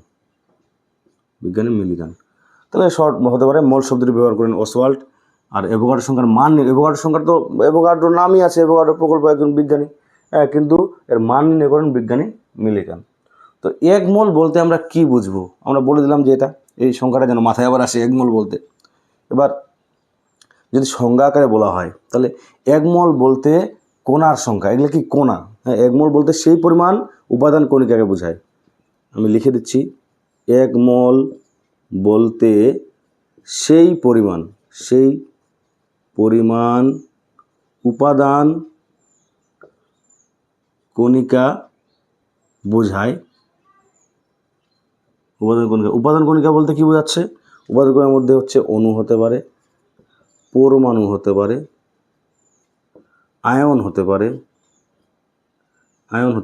তাহলে শর্ট হতে পারে, মল শব্দটি ব্যবহার করেন ওসওয়াল্ড। আর অ্যাভোগাড্রো সংখ্যার মান অ্যাভোগাড্রো সংখ্যার তো অ্যাভোগাড্রোর নামই আছে, অ্যাভোগাড্রো প্রকল্প একজন বিজ্ঞানী, কিন্তু এর মান নির্ণয় করেন বিজ্ঞানী মিলিকান। তো 1 মোল বলতে আমরা কি বুঝবো? আমরা বলে দিলাম যে এটা, এই সংখ্যাটা যেন মাথায় আবার আসে 1 মোল বলতে। এবার যদি সংজ্ঞা আকারে বলা হয় তাহলে 1 মোল বলতে কণার সংখ্যা, এগুলো কি কণা? হ্যাঁ, 1 মোল বলতে সেই পরিমাণ উপাদান কণিকাকে বোঝায়। আমি লিখে দিচ্ছি, 1 মোল বলতে সেই পরিমাণ উপাদান কণিকা বোঝায়। উপাদান কণিকা বলতে কি বোঝাচ্ছে? উপাদান কণিকার মধ্যে হচ্ছে অণু হতে পারে, পরমাণু হতে পারে, আয়ন হতে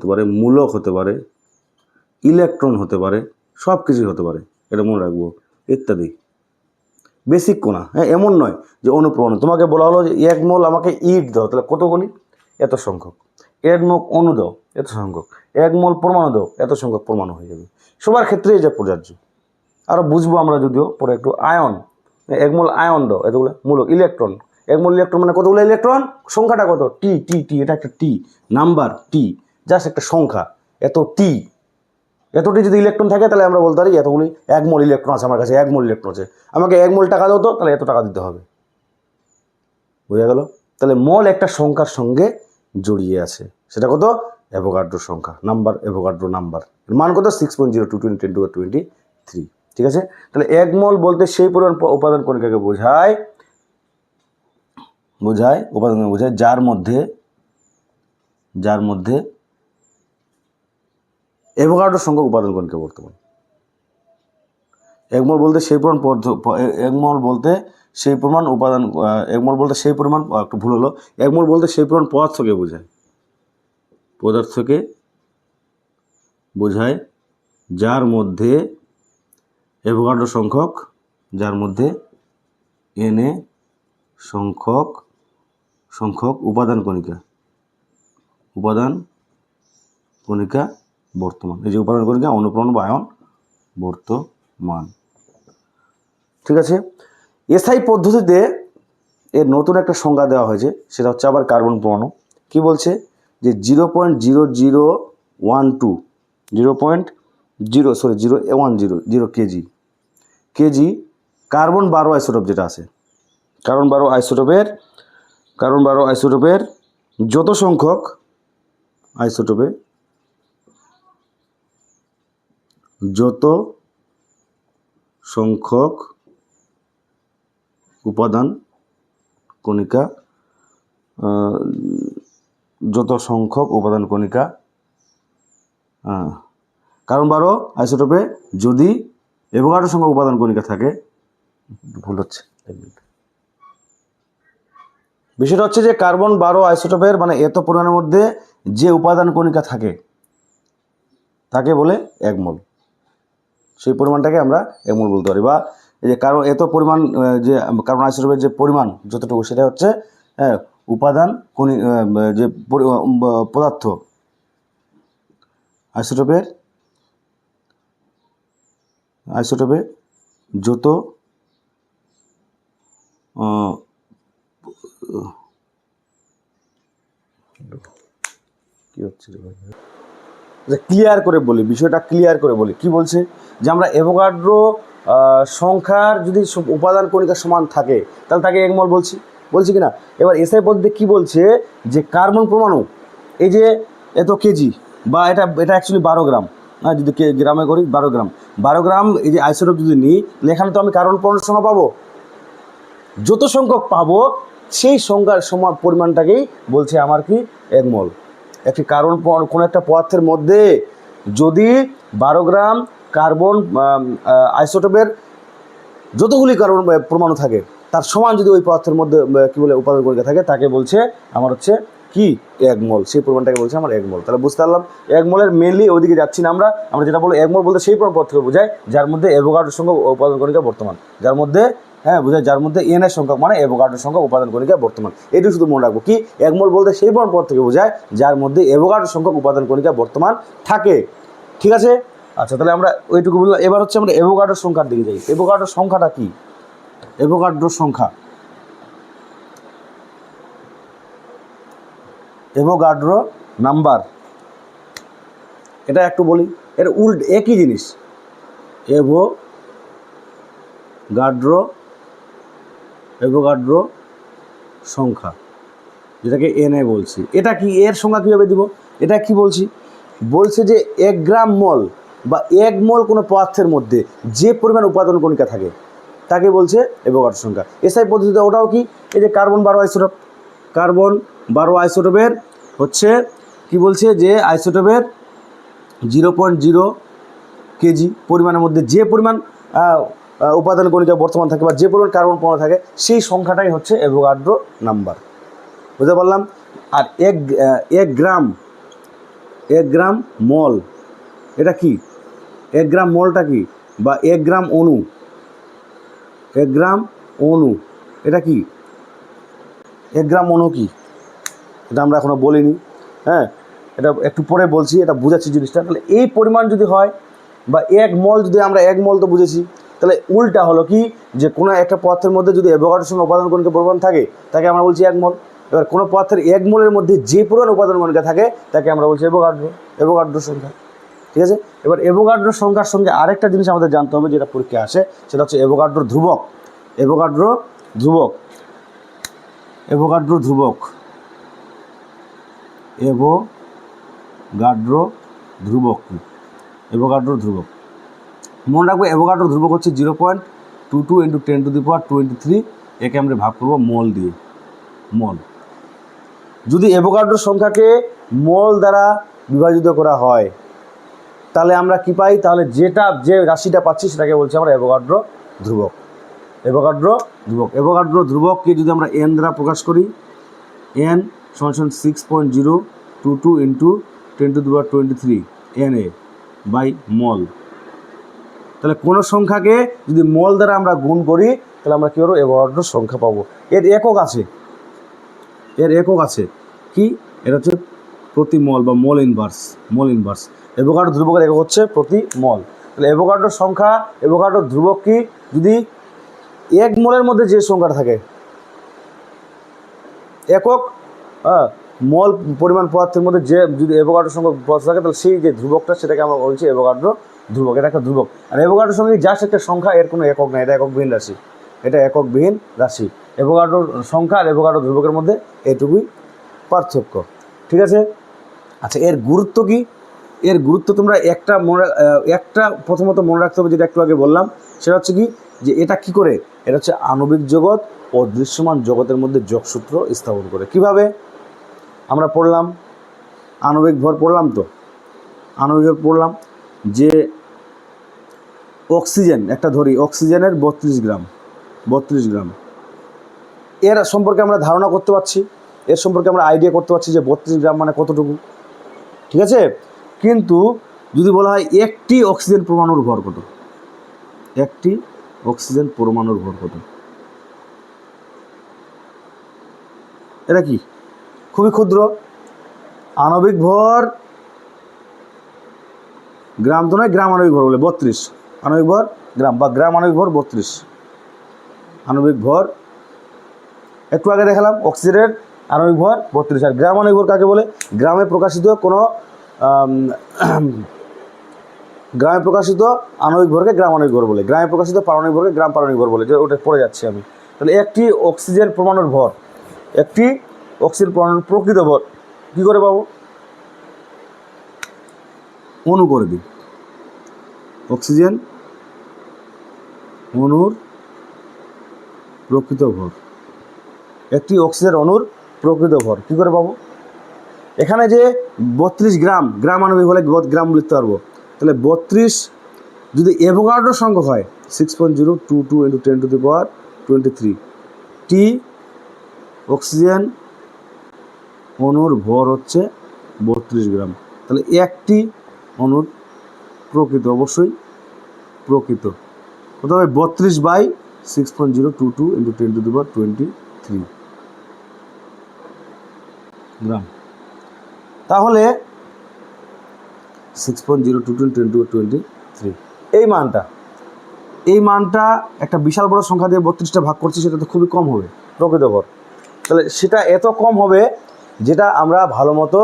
পারে, মূলক হতে পারে, ইলেকট্রন হতে পারে, সব কিছুই হতে পারে, এটা মনে রাখবো, ইত্যাদি। বেসিক কণা, হ্যাঁ, এমন নয় যে অনুপ্রমাণ। তোমাকে বলা হলো যে 1 মোল আমাকে ইট দাও, তাহলে কতগুলি? এত সংখ্যক। 1 মোল অণু দাও, এত সংখ্যক। 1 মোল পরমাণু দাও, এত সংখ্যক পরমাণু হয়ে যাবে। সবার ক্ষেত্রে এটা প্রযোজ্য। আরও বুঝবো আমরা যদিও পরে একটু। আয়ন, 1 মোল আয়ন দাও, এতগুলো। মূলক, ইলেকট্রন, 1 মোল ইলেকট্রন মানে কতগুলো ইলেকট্রন? সংখ্যাটা কত? টি টি টি, এটা একটা টি নাম্বার, টি জাস্ট একটা সংখ্যা, এত টি। এতটি যদি ইলেকট্রন থাকে তাহলে আমরা বলতে পারি এতগুলি 1 মোল ইলেকট্রন আছে আমার কাছে, 1 মোল ইলেকট্রন আছে, আমাকে 1 মোল টাকা দাও তো, তাহলে এত টাকা দিতে হবে। বোঝা গেল? তাহলে মোল একটা সংখ্যার সঙ্গে জড়িয়ে আছে, সেটা কত? অ্যাভোগাড্রো সংখ্যা, নাম্বার, অ্যাভোগাড্রো নাম্বার। এর মান কত? 6.02 × 10⁻23। ঠিক আছে? তাহলে 1 মোল বলতে সেই পরিমাণ উপাদান কণিকাকে বোঝায় যার মধ্যে অ্যাভোগাড্রো সংখ্যক উপাদান কণিকা বর্তমান। 1 মোল বলতে সেই পরিমাণ উপাদান, 1 মোল বলতে সেই পরিমাণ, একটু ভুল হলো, 1 মোল বলতে সেই পরিমাণ পদার্থকে বোঝায়, যার মধ্যে অ্যাভোগাড্রো সংখ্যক, Na সংখ্যক উপাদান কণিকা বর্তমান। এই যে উপাদান কণিকা, অনুপ্রমাণ বা আয়ন বর্তমান। ঠিক আছে? এসআই পদ্ধতিতে এর নতুন একটা সংজ্ঞা দেওয়া হয়েছে, সেটা হচ্ছে আবার কার্বন পরমাণু। কি বলছে? যে 0.010 কেজি কার্বন 12 আইসোটোপ যেটা আছে, কার্বন 12 আইসোটোপের যত সংখ্যক উপাদান কণিকা কার্বন 12 আইসোটোপে যদি অ্যাভোগাড্রো সংখ্যক উপাদান কণিকা থাকে, ভুল হচ্ছে, বিষয়টা হচ্ছে যে কার্বন 12 আইসোটোপের মানে এত পরিমাণের মধ্যে যে উপাদান কণিকা থাকে তাকে বলে 1 মোল। সেই পরিমাণটাকে আমরা 1 মোল বলতে পারি। বা এই যে কার্বন এত পরিমাণ, যে কার্বন আইসোটোপের যে পরিমাণ যতটুকু, সেটা হচ্ছে উপাদান যে পদার্থ আইসোটোপে যত কি হচ্ছে, ক্লিয়ার করে বলি, বিষয়টা ক্লিয়ার করে বলি। কি বলছে? যে আমরা অ্যাভোগাড্রো সংখ্যার যদি উপাদান কণিকা সমান থাকে তাহলে তাকে 1 মোল বলছি কিনা? এবার এসআই পদ্ধতি কি বলছে? যে কার্বন পরমাণু, এই যে এত কেজি, বা এটা অ্যাকচুয়ালি 12 গ্রাম, হ্যাঁ, যদি গ্রামে করি 12 গ্রাম এই যে আইসোটোপ যদি নিই, এখানে তো আমি কার্বন পরমাণুর সংখ্যা পাবো, যত সংখ্যক পাবো সেই সংখ্যার পরিমাণটাকেই বলছে আমার কি 1 মোল। একটি কার্বন, কোনো একটা পদার্থের মধ্যে যদি 12 গ্রাম কার্বন আইসোটোপের যতগুলি কার্বন পরমাণু থাকে তার সমান যদি ওই পদার্থের মধ্যে কি বলে উপাদান কণিকা থাকে, তাকে বলছে আমার হচ্ছে কি 1 মোল। সেই পরিমাণটাকে বলছে আমার 1 মোল। তাহলে বুঝতে পারলাম 1 মোলের মেনলি ওইদিকে যাচ্ছি না আমরা যেটা বলবো 1 মোল বলতে সেই পরিমাণ পদার্থকে বোঝায় যার মধ্যে অ্যাভোগাড্রো সংখ্যক উপাদান কণিকা বর্তমান, যার মধ্যে, হ্যাঁ, বোঝায় যার মধ্যে Na সংখ্যক মানে অ্যাভোগাড্রো সংখ্যক উপাদান কণিকা বর্তমান। এটুকু শুধু মনে রাখবো। কি 1 মোল বলতে সেই পরিমাণ পদার্থকে বোঝায় যার মধ্যে অ্যাভোগাড্রো সংখ্যক উপাদান কণিকা বর্তমান থাকে। ঠিক আছে? আচ্ছা, তাহলে আমরা ওইটুকু বললাম। এবার হচ্ছে আমরা অ্যাভোগাড্রো সংখ্যার দিকে যাই। অ্যাভোগাড্রো সংখ্যাটা কি? অ্যাভোগাড্রো সংখ্যা অ্যাভোগাড্রো নাম্বার। এটা একটু বলি, এটা একই জিনিস, অ্যাভোগাড্রো সংখ্যা, যেটাকে এনএ বলছি। এটা কি, এর সংখ্যা কীভাবে দিব? এটা কি বলছি, বলছে যে 1 গ্রাম মল বা 1 মল কোনো পদার্থের মধ্যে যে পরিমাণ উপাদান কণিকা থাকে তাকে বলছে অ্যাভোগাড্রো সংখ্যা। এসআই পদ্ধতিতে ওটাও কি, এই যে কার্বন 12 আইসোটোপ, কার্বন 12 আইসোটোপের হচ্ছে কি বলছে যে আইসোটোপের 0.0 কেজি পরিমাণের মধ্যে যে পরিমাণ উপাদান কণিকা বর্তমান থাকে বা যে পরিমাণ কার্বন পরমাণু থাকে সেই সংখ্যাটাই হচ্ছে অ্যাভোগাড্রো নাম্বার। বুঝতে পারলাম? আর এক গ্রাম মল, এটা কি, 1 গ্রাম মলটা কি, বা 1 গ্রাম অণু, 1 গ্রাম অণু এটা কি, 1 গ্রাম অণু কি, এটা আমরা এখনও বলিনি। হ্যাঁ, এটা একটু পরে বলছি, এটা বুঝাচ্ছি জিনিসটা। তাহলে এই পরিমাণ যদি হয় বা 1 মল, যদি আমরা 1 মল তো বুঝেছি, তাহলে উল্টা হলো কি, যে কোনো একটা পদার্থের মধ্যে যদি অ্যাভোগাড্রোর সঙ্গে উপাদান কণিকা পরিমাণ থাকে তাকে আমরা বলছি 1 মল। এবার কোনো পদার্থের 1 মোলের মধ্যে যে পরিমাণ উপাদান কণিকা থাকে তাকে আমরা বলছি অ্যাভোগাড্রো সংখ্যা। ঠিক আছে? এবার অ্যাভোগাড্রো সংখ্যার সঙ্গে আরেকটা জিনিস আমাদের জানতে হবে, যেটা পরীক্ষায় আসে, সেটা হচ্ছে অ্যাভোগাড্রো ধ্রুবক। অ্যাভোগাড্রো ধ্রুবক মনে রাখবো, অ্যাভোগাড্রো ধ্রুবক হচ্ছে 0.22 × 10⁻23। একে আমরা ভাগ করবো মল দিয়ে, মল। যদি অ্যাভোগাড্রো সংখ্যাকে মল দ্বারা বিভাজিত করা হয় তাহলে আমরা কি পাই, তাহলে যে রাশিটা পাচ্ছি সেটাকে বলছি আমরা অ্যাভোগাড্রো ধ্রুবক। অ্যাভোগাড্রো ধ্রুবককে যদি আমরা এন দ্বারা প্রকাশ করি, n = 6.022 × 10⁻23 Na বাই মল। তাহলে কোনো সংখ্যাকে যদি মল দ্বারা আমরা গুণ করি তাহলে আমরা কী করবো, অ্যাভোগাড্রো সংখ্যা পাবো। এর একক আছে কি, এটা হচ্ছে প্রতি মল বা মল ইনভার্স। অ্যাভোগাড্রো ধ্রুবকের একক হচ্ছে প্রতি মল। তাহলে অ্যাভোগাড্রো সংখ্যা, অ্যাভোগাড্রো ধ্রুবক কি, যদি 1 মোলের মধ্যে যে সংখ্যাটা থাকে, একক মল পরিমাণ পদার্থের মধ্যে যে যদি অ্যাভোগাড্রো সংখ্যক পদার্থ থাকে তাহলে সেই যে ধ্রুবকটা সেটাকে আমরা বলছি অ্যাভোগাড্রো ধ্রুবক। এটা একটা ধ্রুবক। আর অ্যাভোগাড্রো সংখ্যা জাস্ট একটা সংখ্যা, এর কোনো একক নাই, এটা এককবিহীন রাশি। অ্যাভোগাড্রো সংখ্যা আর অ্যাভোগাড্রো ধ্রুবকের মধ্যে এটুকুই পার্থক্য। ঠিক আছে? আচ্ছা, এর গুরুত্ব কি? এর গুরুত্ব তোমরা একটা প্রথমত মনে রাখতে হবে, যেটা একটু আগে বললাম, সেটা হচ্ছে কি, যে এটা কি করে, এটা হচ্ছে আণবিক জগৎ ও দৃশ্যমান জগতের মধ্যে যোগসূত্র স্থাপন করে। কিভাবে আমরা পড়লাম, আণবিক ভর পড়লাম, যে অক্সিজেন একটা ধরি, অক্সিজেনের 32 গ্রাম, এর সম্পর্কে আমরা ধারণা করতে পারছি, এর সম্পর্কে আমরা আইডিয়া করতে পারছি যে 32 গ্রাম মানে কতটুকু। ঠিক আছে? কিন্তু যদি বলা হয় একটি অক্সিজেন পরমাণুর ভর কত, এটা কি খুবই ক্ষুদ্র। আণবিক ভর গ্রাম তো নয়, গ্রাম আণবিক ভর বলে 32, আণবিক ভর গ্রাম বা গ্রাম আণবিক ভর 32। আণবিক ভর একটু আগে দেখালাম, অক্সিজেনের আণবিক ভর 32। আর গ্রাম আণবিক ভর কাকে বলে? গ্রামে প্রকাশিত আণবিক ভরকে গ্রাম আণবিক ভর বলে, গ্রামে প্রকাশিত পারমাণবিক ভরকে গ্রাম পারমাণবিক ভর বলে, যে ওটা পড়ে যাচ্ছি আমি। তাহলে একটি অক্সিজেন পরমাণুর প্রকৃত ভর কী করে পাবো? অণু করে দিই, অক্সিজেন অণুর প্রকৃত ভর, একটি অক্সিজেন অণুর প্রকৃত ভর কী করে পাবো? এখানে যে 32 গ্রাম আণবিক হলে গ্রাম লিখতে পারবো। তাহলে 32 যদি অ্যাভোগাড্রো সংখ্যক হয় 6.022 × 10⁻23 টি অক্সিজেন অণুর ভর হচ্ছে 32 গ্রাম। তাহলে একটি অণুর প্রকৃত, অবশ্যই প্রকৃত কত হবে, 32/6.022 × 10⁻23 গ্রাম। তাহলে 6.022 × 10⁻23 এই মানটা একটা বিশাল বড় সংখ্যা দিয়ে 32টা ভাগ করছি, সেটা তো খুবই কম হবে প্রকৃত ভর। তাহলে সেটা এত কম হবে যেটা আমরা ভালো মতো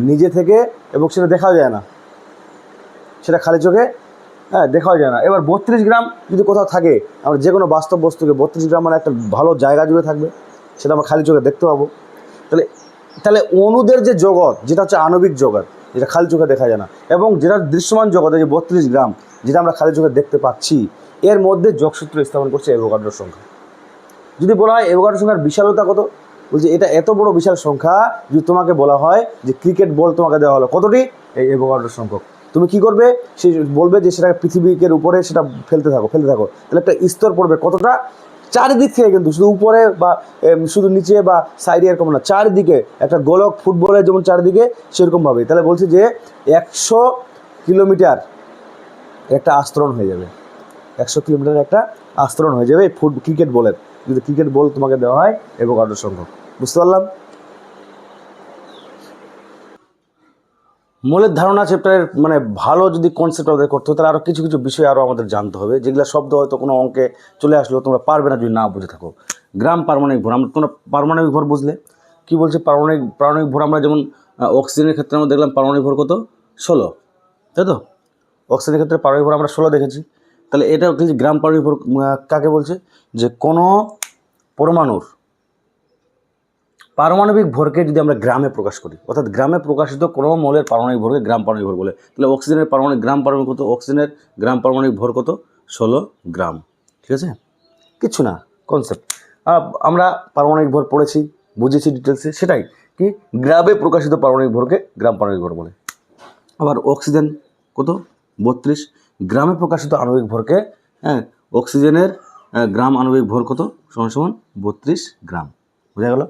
নিজে থেকে, এবং সেটা দেখাও যায় না, সেটা খালি চোখে দেখাও যায় না। এবার 32 গ্রাম যদি কোথাও থাকে, আমরা যে কোনো বাস্তব বস্তুকে 32 গ্রাম মানে একটা ভালো জায়গা জুড়ে থাকবে, সেটা আমরা খালি চোখে দেখতে পাবো। তাহলে তাহলে অণুদের যে জগৎ, যেটা হচ্ছে আণবিক জগৎ, যেটা খালি চোখে দেখা যায় না, এবং যেটা দৃশ্যমান জগৎ, যে 32 গ্রাম যেটা আমরা খালি চোখে দেখতে পাচ্ছি, এর মধ্যে যোগসূত্র স্থাপন করছে অ্যাভোগাড্রোর সংখ্যা। যদি বলা হয় অ্যাভোগাড্রো সংখ্যার বিশালতা কত, বলছে এটা এত বড় বিশাল সংখ্যা, যদি তোমাকে বলা হয় যে ক্রিকেট বল তোমাকে দেওয়া হলো কতটি, এই অ্যাভোগাড্রো সংখ্যক, তুমি কি করবে, সে বলবে যে সেটাকে পৃথিবীর উপরে সেটা ফেলতে থাকো। তাহলে একটা স্তর পড়বে কতটা, চারিদিক থেকে, কিন্তু শুধু উপরে বা শুধু নিচে বা সাইডে এরকম না, চারিদিকে একটা গোলক ফুটবলের যেমন চারিদিকে, সেরকমভাবে। তাহলে বলছে যে 100 কিলোমিটার একটা আস্তরণ হয়ে যাবে, 100 কিলোমিটার একটা আস্তরণ হয়ে যাবে ক্রিকেট বলের, যদি ক্রিকেট বল তোমাকে দেওয়া হয় অ্যাভোগাড্রো সংখ্যক। বুঝতে পারলাম? মৌলের ধারণা চ্যাপ্টারের মানে ভালো যদি কনসেপ্ট আমাদের করতে হয়, তাহলে আরও কিছু কিছু বিষয় আরও আমাদের জানতে হবে, যেগুলো শব্দ হয়তো কোনো অঙ্কে চলে আসলেও তোমরা পারবে না যদি না বুঝে থাকো। গ্রাম পারমাণবিক ভর, আমরা তোমরা পারমাণবিক ভর বুঝলে কি বলছে, পারমাণবিক ভর আমরা যেমন অক্সিজেনের ক্ষেত্রে আমরা দেখলাম পারমাণবিক ভর কত, 16, তাই তো? অক্সিজেনের ক্ষেত্রে পারমাণবিক ভর আমরা 16 দেখেছি। তাহলে এটা গ্রাম পারমাণবিক ভর কাকে বলছে, যে কোনো পরমাণুর পারমাণবিক ভরকে যদি আমরা গ্রামে প্রকাশ করি, অর্থাৎ গ্রামে প্রকাশিত কোনো মৌলের পারমাণবিক ভরকে গ্রাম পারমাণবিক ভর বলে। তাহলে অক্সিজেনের গ্রাম পারমাণবিক কত, অক্সিজেনের গ্রাম পারমাণবিক ভর কত, 16 গ্রাম। ঠিক আছে, কিচ্ছু না, কনসেপ্ট। আমরা পারমাণবিক ভর পড়েছি, বুঝেছি ডিটেলসে, সেটাই কি গ্রামে প্রকাশিত পারমাণবিক ভরকে গ্রাম পারমাণবিক ভর বলে। আবার অক্সিজেন কত, 32, গ্রামে প্রকাশিত আণবিক ভরকে অক্সিজেনের গ্রাম আণবিক ভর কত, সমান সমান 32 গ্রাম। বোঝা গেল?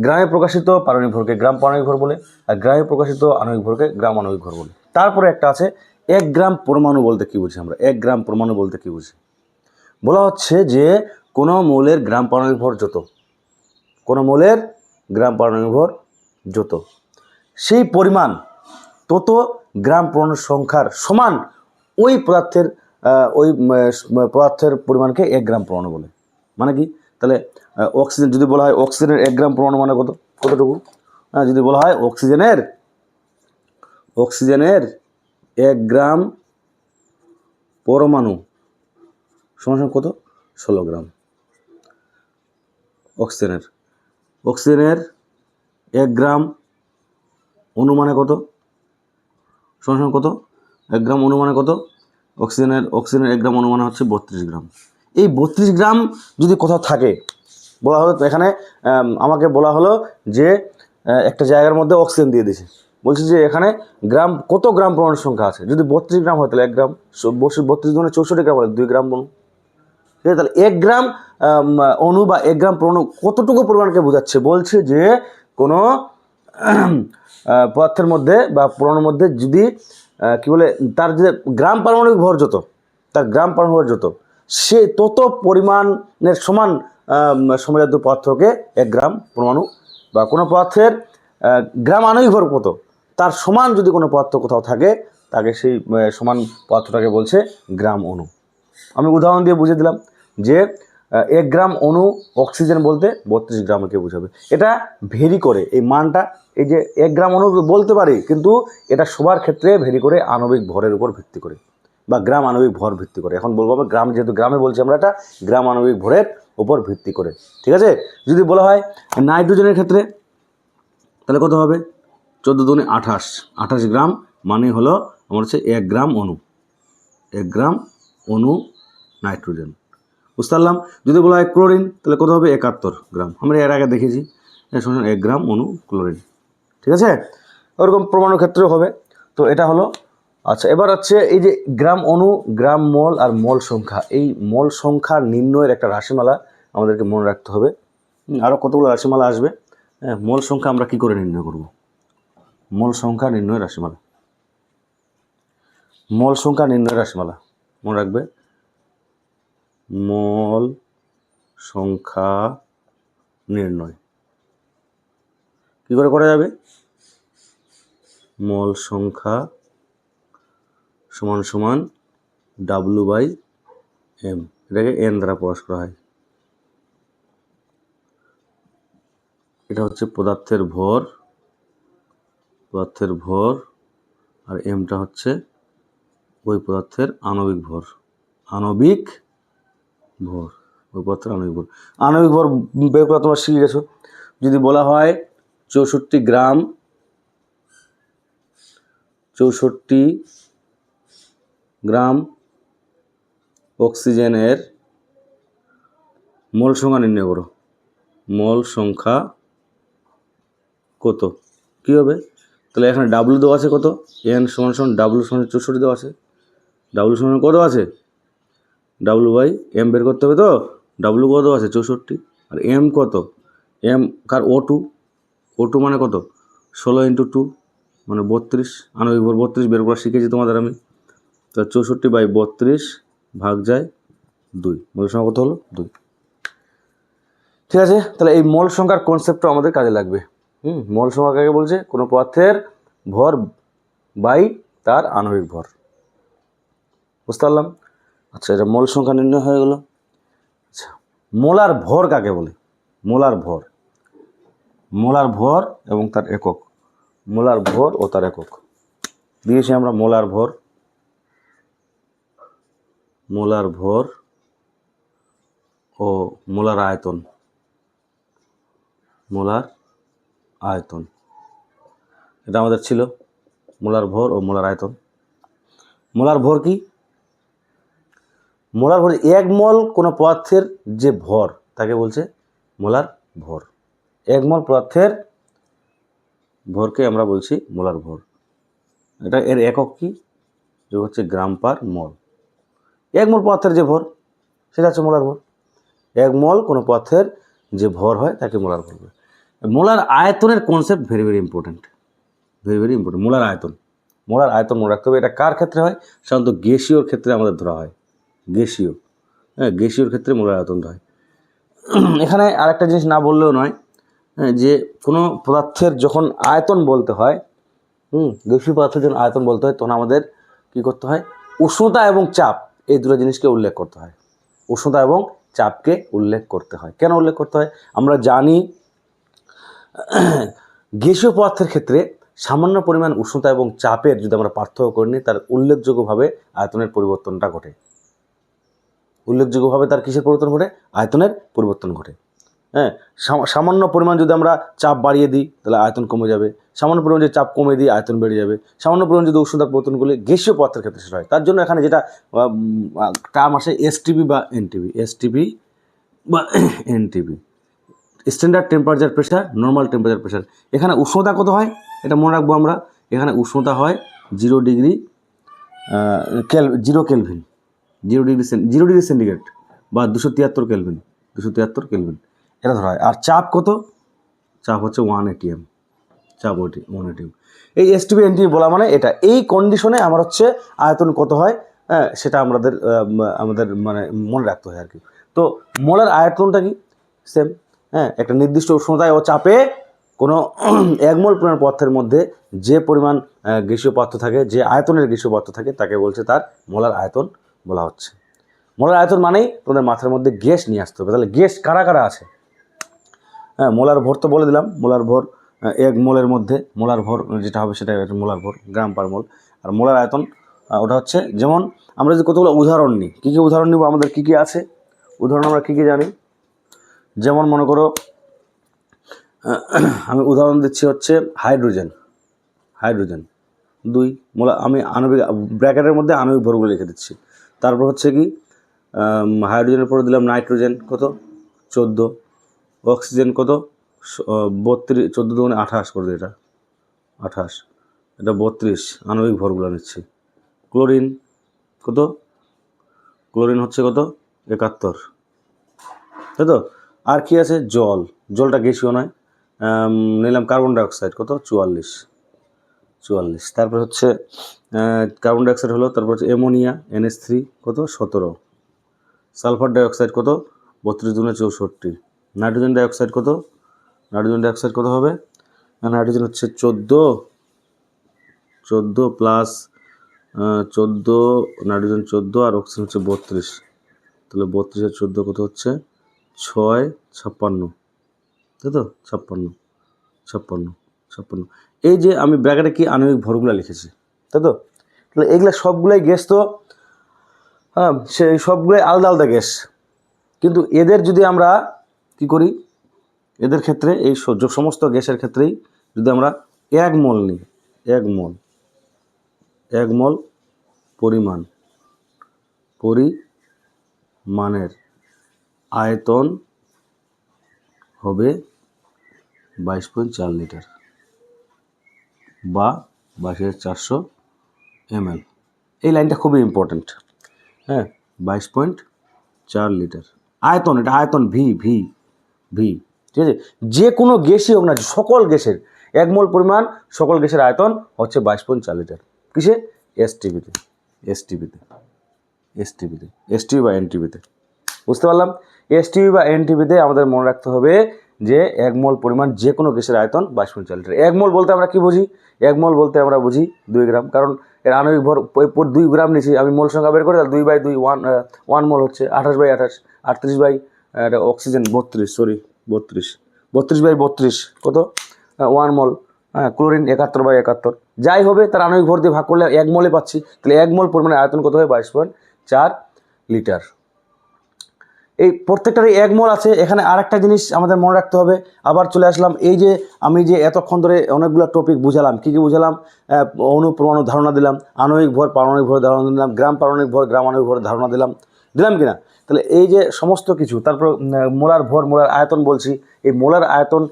গ্রামে প্রকাশিত পারমাণবিক ভরকে গ্রাম পারমাণবিক ভর বলে, আর গ্রামে প্রকাশিত আণবিক ভরকে গ্রাম আণবিক ভর বলে। তারপরে একটা আছে 1 গ্রাম পরমাণু বলতে কি বুঝি আমরা, 1 গ্রাম পরমাণু বলতে কি বুঝি, বলা হচ্ছে যে কোনো মৌলের গ্রাম পারমাণবিক ভর যত, কোনো মৌলের গ্রাম পারমাণবিক ভর যত, সেই পরিমাণ তত গ্রাম পরমাণু সংখ্যার সমান ওই পদার্থের পরিমাণকে 1 গ্রাম পরমাণু বলে। মানে কি, তাহলে অক্সিজেন যদি বলা হয় অক্সিজেনের 1 গ্রাম পরমাণু মানে কতটুকু, যদি বলা হয় অক্সিজেনের 1 গ্রাম পরমাণু সমান কত, 16 গ্রাম। অক্সিজেনের 1 গ্রাম অনুমানে কত, সমান কত, 1 গ্রাম অনুমানে কত, অক্সিজেনের 1 গ্রাম অনুমানে হচ্ছে 32 গ্রাম। এই 32 গ্রাম যদি কোথাও থাকে, বলা হলো এখানে আমাকে বলা হলো যে একটা জায়গার মধ্যে অক্সিজেন দিয়ে দিয়েছে, বলছে যে এখানে কত গ্রাম পরমাণুর সংখ্যা আছে, যদি 32 গ্রাম হয় তাহলে 1 গ্রাম, 32 গুণে 64 গ্রাম হলে 2 গ্রাম অণু। ঠিক আছে, তাহলে 1 গ্রাম অণু বা 1 গ্রাম পরমাণু কতটুকু পরিমাণকে বোঝাচ্ছে, বলছে যে কোনো পদার্থের মধ্যে বা পরমাণুর মধ্যে যদি কি বলে, তার যে গ্রাম পারমাণবিক ভর যত, তার গ্রাম পারমাণবিক ভর যত, সে তত পরিমাণের সমান সমজাতীয় পদার্থকে 1 গ্রাম পরমাণু, বা কোনো পদার্থের গ্রাম আণবিক ভর কত, তার সমান যদি কোনো পদার্থ কোথাও থাকে, তাকে সেই সমান পদার্থটাকে বলছে গ্রাম অণু। আমি উদাহরণ দিয়ে বুঝিয়ে দিলাম যে 1 গ্রাম অণু অক্সিজেন বলতে 32 গ্রামকে বোঝাবে। এটা ভেরি করে এই মানটা, এই যে 1 গ্রাম অণু বলতে পারি, কিন্তু এটা সবার ক্ষেত্রে ভেরি করে আণবিক ভরের উপর ভিত্তি করে, বা গ্রাম আণবিক ভর ভিত্তি করে। এখন বলবো আমরা গ্রাম, যেহেতু গ্রামে বলছি আমরা, এটা গ্রাম আণবিক ভরের উপর ভিত্তি করে। ঠিক আছে, যদি বলা হয় নাইট্রোজেনের ক্ষেত্রে, তাহলে কত হবে, 14 দুগুণে 28 গ্রাম, মানে হলো আমার হচ্ছে 1 গ্রাম অণু, 1 গ্রাম অণু নাইট্রোজেন। বুঝতে পারলাম? যদি বলা হয় ক্লোরিন, তাহলে কত হবে, 71 গ্রাম, আমরা এর আগে দেখেছি, 1 গ্রাম অণু ক্লোরিন। ঠিক আছে, ওরকম পরমাণুর ক্ষেত্রেও হবে। তো এটা হলো। আচ্ছা, এবার হচ্ছে এই যে গ্রাম অণু, গ্রাম মোল আর মোল সংখ্যা, এই মোল সংখ্যা নির্ণয়ের একটা রাশিমালা আমাদেরকে মনে রাখতে হবে। আরও কতগুলো রাশিমালা আসবে। মোল সংখ্যা আমরা কি করে নির্ণয় করব, মোল সংখ্যা নির্ণয়ের রাশিমালা, মোল সংখ্যা নির্ণয়ের রাশিমালা মনে রাখবে। মোল সংখ্যা নির্ণয় কী করে করা যাবে, মোল সংখ্যা সমান সমান W/M, এটাকে N দ্বারা প্রকাশ করা হয়। এটা হচ্ছে পদার্থের ভর, আর এমটা হচ্ছে ওই পদার্থের আণবিক ভর। ওই পদার্থের আণবিক ভর বের করা তোমরা শিখে গেছো। যদি বলা হয় 64 গ্রাম অক্সিজেনের মোল সংখ্যা নির্ণয় করো, মোল সংখ্যা কত, কী হবে? তাহলে এখানে ডাব্লু দেওয়া আছে কত, এন সমান সমান ডাব্লু সমান 64 দেওয়া আছে, ডাব্লু সমান কত আছে, ডাব্লু বাই এম বের করতে হবে। তো ডাব্লু কত আছে 64, আর এম কত, এম কার ও টু মানে কত 16 × 2 মানে 32, আণবিক ভর 32 বের করা শিখেছি তোমাদের আমি। তো 64/32 ভাগ যায় 2, মোল সংখ্যা কত হলো 2। ঠিক আছে, তাহলে এই মোল সংখ্যার কনসেপ্টটা আমাদের কাজে লাগবে। মোল সংখ্যা কাকে বলছে? কোনো পদার্থের ভর বাই তার আণবিক ভর। বুঝতে পারলাম? আচ্ছা, এটা মোল সংখ্যা নির্ণয় হয়ে গেল। আচ্ছা, মোলার ভর কাকে বলে? মোলার ভর এবং তার একক, মোলার ভর ও তার একক দিয়েছি আমরা। মোলার ভর ও মোলার আয়তন, এটা আমাদের ছিল মোলার ভর ও মোলার আয়তন। মোলার ভর কি? মোলার ভর 1 মোল কোনো পদার্থের যে ভর তাকে বলছে মোলার ভর। 1 মোল পদার্থের ভরকে আমরা বলছি মোলার ভর। এটা এর একক কি? যে হচ্ছে গ্রাম পার মোল। 1 মোল পদার্থের যে ভর সেটা হচ্ছে মোলার ভর। 1 মোল কোনো পদার্থের যে ভর হয় তাকে মোলার ভর বলে। মোলার আয়তনের concept very very important. Molar আয়তন মনে রাখতে হবে। এটা কার ক্ষেত্রে হয়? সাধারণত গ্যাসীয়র ক্ষেত্রে আমাদের ধরা হয়। গ্যাসীয়র ক্ষেত্রে মোলার আয়তনটা হয়। এখানে আরেকটা জিনিস না বললেও নয়, যে কোনো পদার্থের যখন আয়তন বলতে হয়, গ্যাসীয় পদার্থের যখন আয়তন বলতে হয়, তখন আমাদের কী করতে হয়? উষ্ণতা এবং চাপ, এই দুটো জিনিসকে উল্লেখ করতে হয়। উষ্ণতা এবং চাপকে উল্লেখ করতে হয়। কেন উল্লেখ করতে হয়? আমরা জানি গ্যাসীয় পদার্থের ক্ষেত্রে সামান্য পরিমাণ উষ্ণতা এবং চাপের যদি আমরা পার্থক্য করে নিই, তার উল্লেখযোগ্যভাবে আয়তনের পরিবর্তনটা ঘটে। তার কিসের পরিবর্তন ঘটে? আয়তনের পরিবর্তন ঘটে। সামান্য পরিমাণ যদি আমরা চাপ বাড়িয়ে দিই তাহলে আয়তন কমে যাবে, সামান্য পরিমাণ যদি চাপ কমে দিই আয়তন বেড়ে যাবে, সামান্য পরিমাণ যদি উষ্ণতা পরিবর্তন করলে গ্যাসীয় পদার্থের ক্ষেত্রে সেটা হয়। তার জন্য এখানে যেটা টার্ম আসে এসটিপি বা NTP, standard temperature pressure, normal temperature pressure. এখানে উষ্ণতা কত হয় এটা মনে রাখবো আমরা। এখানে উষ্ণতা হয় 0 ডিগ্রি কেলভিন, 0 ডিগ্রি সেন্টিগ্রেড বা 273 কেলভিন, এটা ধরা হয়। আর চাপ কত? চাপ হচ্ছে 1 atm, চাপ 1 atm। এই এসটিপি এনটিপি বলা মানে এটা, এই কন্ডিশনে আমার হচ্ছে আয়তন কত হয়, সেটা আমাদের মানে মনে রাখতে হয় আর কি। তো মোলার আয়তনটা কি? সেম। একটা নির্দিষ্ট উষ্ণতায় ও চাপে কোনো 1 মোল পরিমাণ পদার্থের মধ্যে যে পরিমাণ গ্যাসীয় পদার্থ থাকে, যে আয়তনের গ্যাসীয় পদার্থ থাকে, তাকে বলছে তার মোলার আয়তন বলা হচ্ছে। মোলার আয়তন মানেই তোমাদের মাথার মধ্যে গ্যাস নিয়ে আসতে হবে। তাহলে গ্যাস কারা কারা আছে? মোলার ভর তো বলে দিলাম। মোলার ভর 1 মোলের মধ্যে মোলার ভর যেটা হবে সেটা মোলার ভর, গ্রাম পার মোল। আর মোলার আয়তন ওটা হচ্ছে, যেমন আমরা যদি কতগুলো উদাহরণ নিই, কী উদাহরণ নিব, আমাদের কী আছে উদাহরণ, আমরা কী জানি। যেমন মনে করো, আমি উদাহরণ দিচ্ছি হচ্ছে হাইড্রোজেন 2 মোলা। আমি আণবিক ব্র্যাকেটের মধ্যে আণবিক ভরগুলো লিখে দিচ্ছি। তারপর হচ্ছে কি, হাইড্রোজেনের পরে দিলাম নাইট্রোজেন কত 14, অক্সিজেন কত 32, 14 দুগুণে 28 করে দিই, এটা 28, এটা 32 আণবিক ভরগুলো নিচ্ছি। ক্লোরিন কত? ক্লোরিন হচ্ছে কত 71, তাই তো। আর কি আছে? জলটা গ্যাসীয় নয়, নিলাম কার্বন ডাইঅক্সাইড কত 44। তারপর হচ্ছে কার্বন ডাইঅক্সাইড হলো, তারপর হচ্ছে অ্যামোনিয়া NH3 কত 17, সালফার ডাইঅক্সাইড কত 32 দুগুণে 64, নাইট্রোজেন ডাইঅক্সাইড কত হবে? নাইট্রোজেন হচ্ছে 14 প্লাস 14, নাইট্রোজেন 14 আর অক্সিজেন হচ্ছে 32, তাহলে 32 আর 14 কত হচ্ছে 6, 56, তাই তো 56। 56 56। এই যে আমি ব্র্যাকেটে কি আণবিক ভরগুলো লিখেছি, তাই তো? তাহলে এগুলা সবগুলাই গ্যাস তো, হ্যাঁ, সেই সবগুলোই আলাদা আলাদা গ্যাস, কিন্তু এদের যদি আমরা কি করি, এদের ক্ষেত্রে এই সমস্ত গ্যাসের ক্ষেত্রেই যদি আমরা 1 মোল নিই, 1 মোল, 1 মোল পরিমাণের আয়তন হবে 22.4 লিটার বা 22,400 ml। এই লাইনটা খুবই ইম্পর্টেন্ট, হ্যাঁ, 22.4 লিটার আয়তন, এটা আয়তন ভি ভি ভি, ঠিক আছে? যে কোনো গ্যাসই হোক না, সকল গ্যাসের 1 মোল পরিমাণ, সকল গ্যাসের আয়তন হচ্ছে 22.4 লিটার। কিসে? এসটিপিতে, এসটিপিতে, এসটিপিতে, এসটিপি বা এনটিপিতে। বুঝতে পারলাম? এসটিপি বা এনটিপিতে আমাদের মনে রাখতে হবে যে 1 মোল পরিমাণ যে কোনো গ্যাসের আয়তন 22.4 লিটার। 1 মোল বলতে আমরা কি বুঝি? 1 মোল বলতে আমরা বুঝি 2 গ্রাম, কারণ এর আণবিক ভর 2 গ্রাম নিচ্ছি, আমি মোল সংখ্যা বের করে 2/2 1 মোল হচ্ছে 28/28, 38 বাই অক্সিজেন 32, সরি 32, 32/32 কত? 1 মোল। হ্যাঁ, ক্লোরিন 71/71, যাই হবে তার আণবিক ভর দিয়ে ভাগ করলে 1 মোলে পাচ্ছি। তাহলে 1 মোল পরিমাণের আয়তন কত হয়? 22.4 লিটার। এই প্রত্যেকটারই 1 মোল আছে। এখানে আরেকটা জিনিস আমাদের মনে রাখতে হবে, আবার চলে আসলাম এই যে আমি যে এতক্ষণ ধরে অনেকগুলো টপিক বুঝালাম, কী কী বুঝালাম? অণু পরমাণু ধারণা দিলাম, আণবিক ভর পারমাণবিক ভর ধারণা দিলাম, গ্রাম পারমাণবিক ভর গ্রাম আণবিক ভর ধারণা দিলাম, দিলাম কিনা? তাহলে এই যে সমস্ত কিছু, তারপর মোলার ভর মোলার আয়তন বলছি, এই মোলার আয়তন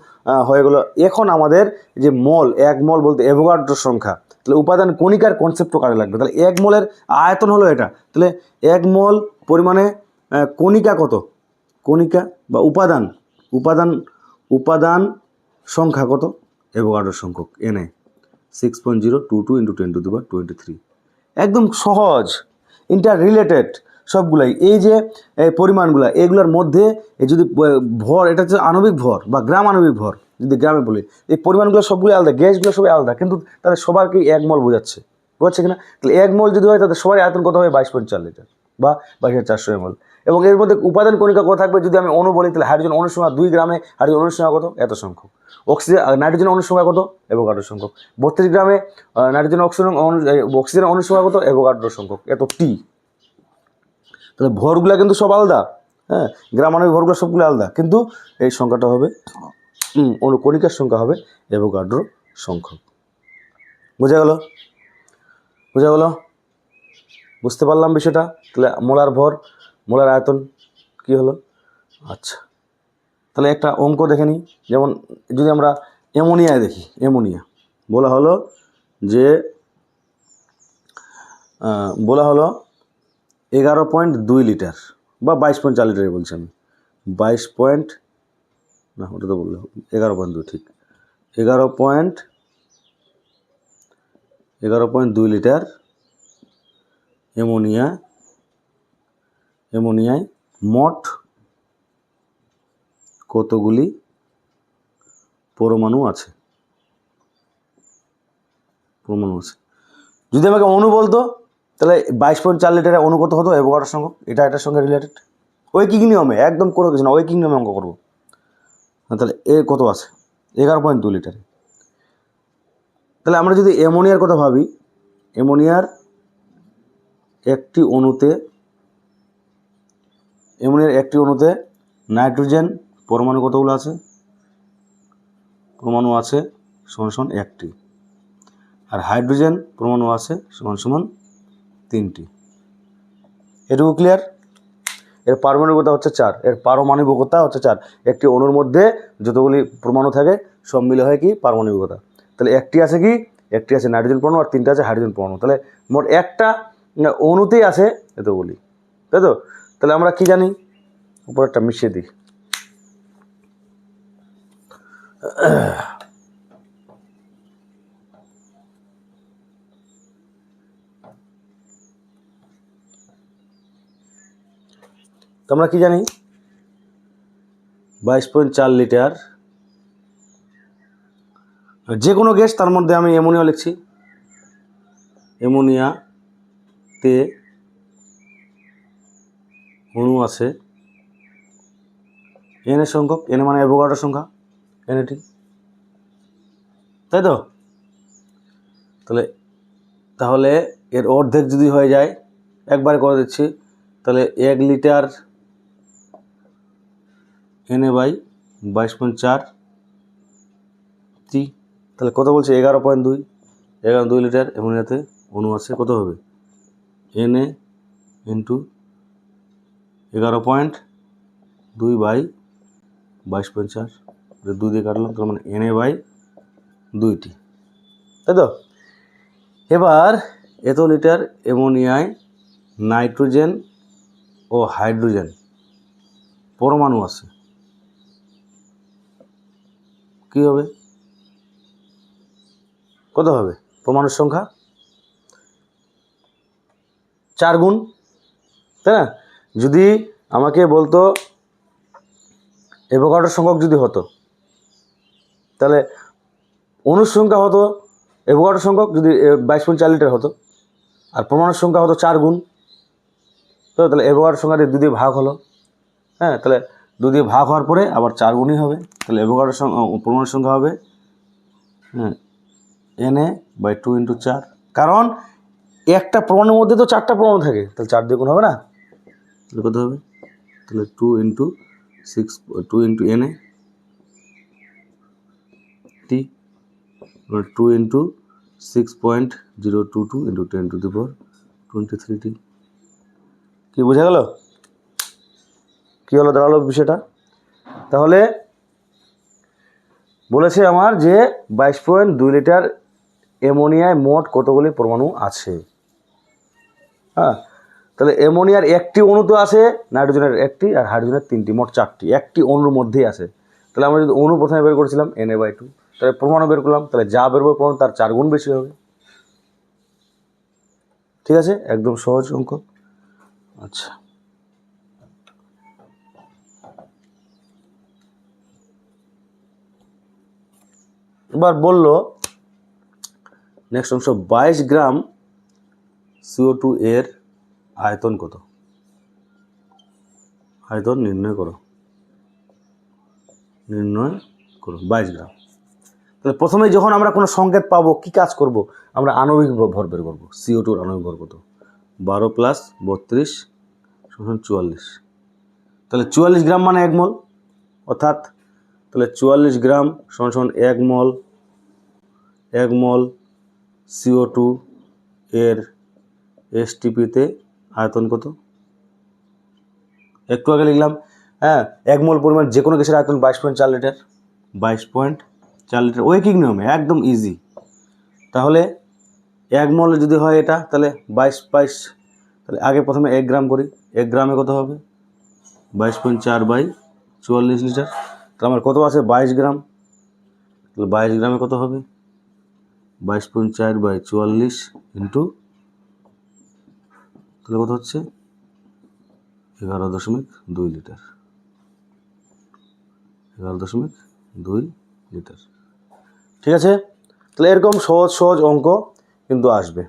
হয়ে গেল। এখন আমাদের যে মোল, 1 মোল বলতে অ্যাভোগাড্রো সংখ্যা, তাহলে উপাদান কণিকার কনসেপ্টও কাজে লাগবে। তাহলে 1 মোলের আয়তন হলো এটা, তাহলে 1 মোল পরিমাণে কণিকা কত? কণিকা বা উপাদান, উপাদান উপাদান সংখ্যা কত? অ্যাভোগাড্রো সংখ্যক Na 6.022 × 10⁻23। একদম সহজ, ইন্টার রিলেটেড সবগুলাই। এই যে পরিমাণগুলো, এগুলোর মধ্যে যদি ভর, এটা হচ্ছে আণবিক ভর বা গ্রাম আণবিক ভর, যদি গ্রামে বলি, এই পরিমাণগুলো সবগুলো আলাদা, গ্যাসগুলো সবই আলাদা, কিন্তু তাদের সবারকেই 1 মোল বোঝাচ্ছে, বুঝছে কিনা? তাহলে 1 মোল যদি হয় তাদের সবারই আয়তন কত হবে? 22.4 লিটার বা 22,400 ml। এবং এর মধ্যে উপাদান কণিকা কত থাকবে? যদি আমি অণু বলি, তাহলে হাইড্রোজেন অণুর সংখ্যা 2 গ্রামে, হাইড্রোজেন অণুর সংখ্যা কত? এত সংখ্যক। অক্সিজেন নাইট্রোজেন অণুর সংখ্যা কত? অ্যাভোগাড্রো সংখ্যক। 32 গ্রামে নাইট্রোজেন অক্সিজেন অণুর সংখ্যা কত? অ্যাভোগাড্রো সংখ্যক, এত টি। তাহলে ভরগুলো কিন্তু সব আলাদা, হ্যাঁ, গ্রাম আণবিক ভরগুলো সবগুলো আলাদা, কিন্তু এই সংখ্যাটা হবে, কণিকার সংখ্যা হবে অ্যাভোগাড্রো সংখ্যক। বোঝা গেল? বোঝা গেল? বুঝতে পারলাম বিষয়টা? তাহলে মোলার ভর মোলার আয়তন কি হলো? আচ্ছা, তাহলে একটা অঙ্ক দেখে নিই। যেমন যদি আমরা অ্যামোনিয়ায় দেখি, অ্যামোনিয়া বলা হলো যে 11.2 লিটার বা 22.4 লিটার বলছি আমি, 22 পয়েন্ট, না ওটা তো বললো 11.2, ঠিক, 11.2 লিটার অ্যামোনিয়ায় মোট কতগুলি পরমাণু আছে? যদি আমাকে অণু বলতো, তাহলে 22.4 লিটারের অণু কত হতো? অ্যাভোগাড্রো সংখ্যক, এটা এটার সঙ্গে রিলেটেড। ঐকিক নিয়মে, একদম কোনো কিছু না, ঐকিক নিয়মে অঙ্ক করবো। তাহলে এ কত আছে? 11.2 লিটারে। তাহলে আমরা যদি অ্যামোনিয়ার কথা ভাবি, অ্যামোনিয়ার একটি অণুতে নাইট্রোজেন পরমাণু কতগুলো আছে? পরমাণু আছে সমান একটি, আর হাইড্রোজেন পরমাণু আছে সমান 3টি। এটুকু ক্লিয়ার? এর পারমাণবিকতা হচ্ছে 4, এর পারমাণবিকতা হচ্ছে 4। একটি অণুর মধ্যে যতগুলি পরমাণু থাকে সব মিলে হয় কি? পারমাণবিকতা। তাহলে একটি আছে কি? একটি আছে নাইট্রোজেন পরমাণু, আর 3টা আছে হাইড্রোজেন পরমাণু। তাহলে মোট একটা অণুতেই আছে এতগুলি, তাই তো? তাহলে আমরা কি জানি? উপরেরটা মিশিয়ে দিই। তো আমরা কি জানি? 22.4 লিটার যে কোনো গ্যাস, তার মধ্যে আমি অ্যামোনিয়া লিখছি। অ্যামোনিয়াতে অণু আছে এন এর সংখ্যক, এন মানে অ্যাভোগাড্রো সংখ্যা, এনএটি। তাই তো? তাহলে এর অর্ধেক যদি হয়ে যায়, একবারে করে দিচ্ছি, তাহলে 1 লিটার Na/22.4 টি, তাহলে কত বলছে? 11.2 2 লিটার অ্যামোনিয়াতে অণু আছে, কত হবে? Na ইন্টু 11.2/22.4, 2 দিয়ে কাটলাম, তার মানে Na/2টি, তাই তো? এবার এত লিটার অ্যামোনিয়ায় নাইট্রোজেন ও হাইড্রোজেন পরমাণু আছে, কী হবে? কত হবে পরমাণুর সংখ্যা? 4 গুণ, তাই না? যদি আমাকে বলতো অ্যাভোগাড্রো সংখ্যক যদি হতো, তাহলে অণুর সংখ্যা হতো অ্যাভোগাড্রো সংখ্যক যদি 22.4 লিটার হতো, আর পরমাণুর সংখ্যা হতো 4 গুণ, তো তাহলে অ্যাভোগাড্রো সংখ্যাটি 2 দিয়ে ভাগ হলো, হ্যাঁ, তাহলে 2 দিয়ে ভাগ হওয়ার পরে আবার 4 গুণই হবে, তাহলে অ্যাভোগাড্রো পরমাণুর সংখ্যা হবে Na/2 × 4, কারণ একটা পরমাণুর মধ্যে তো 4টা পরমাণু থাকে, তাহলে 4 দিয়ে গুণ হবে না, তাহলে কত হবে? তাহলে 2 × 6 2 × Na টি, 2 × 6.022 × 10⁻23 টি। কি বোঝা গেল? কি হলো দাঁড়ালো বিষয়টা? তাহলে বলেছে আমার যে 22.2 লিটার অ্যামোনিয়ায় মোট কতগুলি পরমাণু আছে। হ্যাঁ, তাহলে অ্যামোনিয়ার একটি অণু তো আছে, নাইট্রোজেনের একটি, আর হাইড্রোজেনের 3টি, মোট 4টি, একটি অণুর মধ্যেই আছে। তাহলে আমরা যদি অণু প্রথমে বের করেছিলাম Na/2, তাহলে পরমাণু বের করলাম, তাহলে যা বেরোবে পরমাণু তার 4 গুণ বেশি হবে। ঠিক আছে, একদম সহজ অঙ্ক। আচ্ছা, এবার বললো নেক্সট অংশ, 22 গ্রাম CO2 এর আয়তন কত? আয়তন নির্ণয় করো। 22 গ্রাম। তাহলে প্রথমে যখন আমরা কোনো সংকেত পাবো, কি কাজ করব? আমরা আণবিক ভর বের করবো। CO2 এর আণবিক ভর কত? 12 + 32 = 44। তাহলে 44 গ্রাম মানে 1 মোল, অর্থাৎ তাহলে 44 গ্রাম = 1 মোল। 1 মোল CO2 এর STPতে আয়তন কত? একটু আগে লিখলাম, হ্যাঁ, 1 মোল পরিমাণ যে কোনো গ্যাসের আয়তন 22.4 লিটার। 22.4 লিটার, ঐকিক নিয়মে একদম ইজি। তাহলে 1 মোল যদি হয় এটা, তাহলে 22, তাহলে আগে প্রথমে 1 গ্রাম করি। 1 গ্রামে কত হবে? 22.4/44 লিটার। তাহলে আমার কত আছে? 22 গ্রাম। তাহলে 22 গ্রামে কত হবে? 22.4/44 ইন্টু, তাহলে কত হচ্ছে? 11.2 লিটার। 11.2 লিটার। ঠিক আছে, তাহলে এরকম সহজ সহজ অঙ্ক কিন্তু আসবে।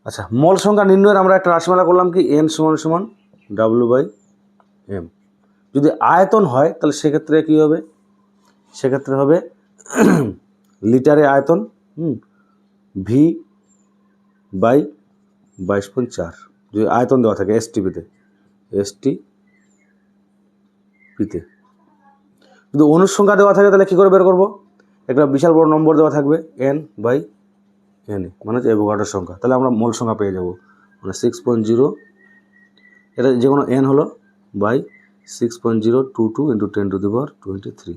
আচ্ছা, মোল সংখ্যা নির্ণয়ের আমরা একটা রাশিমালা করলাম কি, N = W/M। যদি আয়তন হয় তাহলে সেক্ষেত্রে কী হবে? সেক্ষেত্রে হবে লিটারে আয়তন V/22.4, যদি আয়তন দেওয়া থাকে STPতে। যদি অণুর সংখ্যা দেওয়া থাকে তাহলে কী করে বের করবো? একটা বিশাল বড় নম্বর দেওয়া থাকবে, N/Na, মানে হচ্ছে অ্যাভোগাড্রোর সংখ্যা। তাহলে আমরা মোল সংখ্যা পেয়ে যাব, মানে 6.0, এটা যে কোনো N হলো /6.022 × 10⁻23।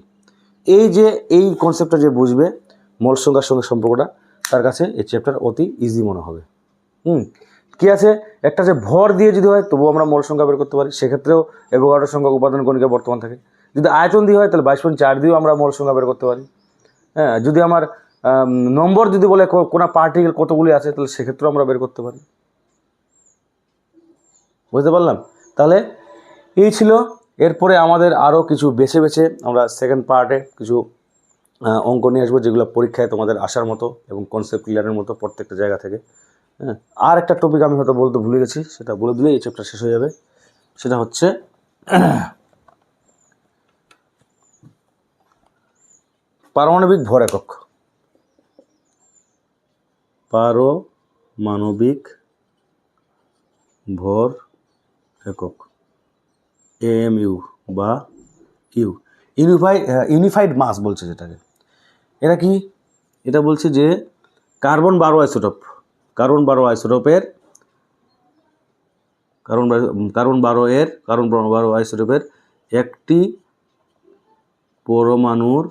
এই কনসেপ্টটা যে বুঝবে মোল সংখ্যার সঙ্গে সম্পর্কটা, তার কাছে এই চ্যাপ্টার অতি ইজি মনে হবে। কি আছে, একটা যে ভর দিয়ে যদি হয় তবুও আমরা মোল সংখ্যা বের করতে পারি, সেক্ষেত্রেও অ্যাভোগাড্রোর সংখ্যা উপাদান কণিকা বর্তমান থাকে। যদি আয়তন দিয়ে হয় তাহলে 22.4 দিয়েও আমরা মোল সংখ্যা বের করতে পারি। হ্যাঁ, যদি আমার নম্বর যদি বলে কোনো পার্টিকেল কতগুলি আছে, তাহলে সেক্ষেত্রেও আমরা বের করতে পারি। বুঝতে পারলাম? তাহলে এই ছিল। এরপরে আমাদের আরও কিছু বেছে বেছে আমরা সেকেন্ড পার্টে কিছু অঙ্ক নিয়ে আসবো, যেগুলো পরীক্ষায় তোমাদের আসার মতো এবং কনসেপ্ট ক্লিয়ারের মতো প্রত্যেকটা জায়গা থেকে। হ্যাঁ, আর একটা টপিক আমি হয়তো বলতে ভুলে গেছি, সেটা বলে দিলেই এই চ্যাপ্টার শেষ হয়ে যাবে। সেটা হচ্ছে পারমাণবিক ভর একক। পারমাণবিক ভর একক, AMU বা ইউ, ইউনিফাইড মাস বলছে যেটাকে। এটা কি? এটা বলছে যে কার্বন 12 আইসোটোপ, কার্বন 12 আইসোটোপের একটি পরমাণুর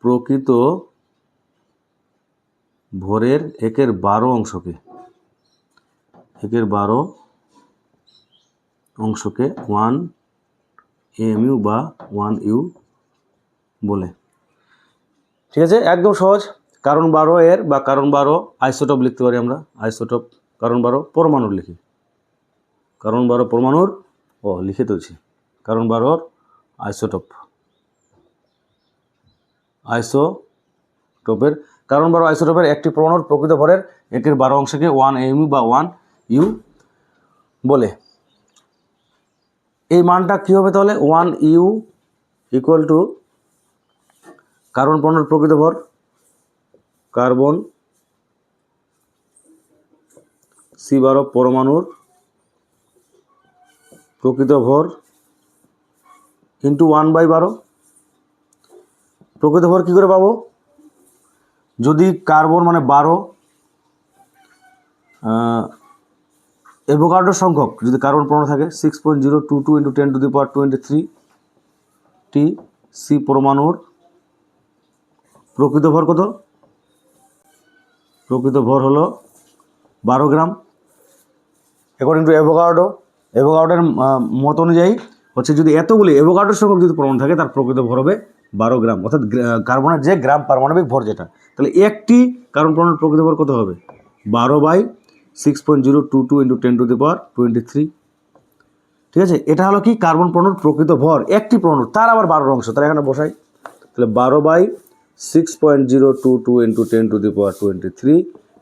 প্রকৃত ভরের 1/12 অংশকে 1 AMU বা 1 ইউ বলে। ঠিক আছে, একদম সহজ। কার্বন 12 এর বা কার্বন 12 আইসোটোপ লিখতে পারি আমরা, আইসোটোপ কার্বন 12 পরমাণুর লিখি, কার্বন 12 পরমাণুর লিখে তুলছি, কার্বন 12 আইসোটোপের কার্বন 12 আইসোটোপের একটি পরমাণুর প্রকৃত ভরের 1/12 অংশকে 1 AMU বা 1 ইউ বলে। এই মানটা কী হবে তাহলে? 1 ইউ ইকুয়াল টু কার্বন পরমাণুর প্রকৃত ভর, কার্বন C12 পরমাণুর প্রকৃত ভর ইন্টু 1/12। প্রকৃত ভর কী করে পাবো? যদি কার্বন মানে 12 অ্যাভোগাড্রো সংখ্যক যদি কার্বন পরমাণু থাকে 6.022 × 10⁻23 টি সি পরমাণুর প্রকৃত ভর কত? প্রকৃত ভর হলো 12 গ্রাম অ্যাকর্ডিং টু অ্যাভোগাড্রোর মত অনুযায়ী হচ্ছে যদি এতগুলি অ্যাভোগাড্রো সংখ্যক যদি পরমাণু থাকে তার প্রকৃত ভর হবে 12 গ্রাম, অর্থাৎ কার্বনের যে গ্রাম পারমাণবিক ভর যেটা, তাহলে একটি কার্বন পরমাণুর প্রকৃত ভর কত হবে? 12/6.022 × 10⁻23। ঠিক আছে, এটা হলো কি কার্বন পরমাণুর প্রকৃত ভর, একটি পরমাণু, তার আবার 12 অংশ, তাহলে এখানে বসাই, তাহলে 12/6.022 × 10⁻23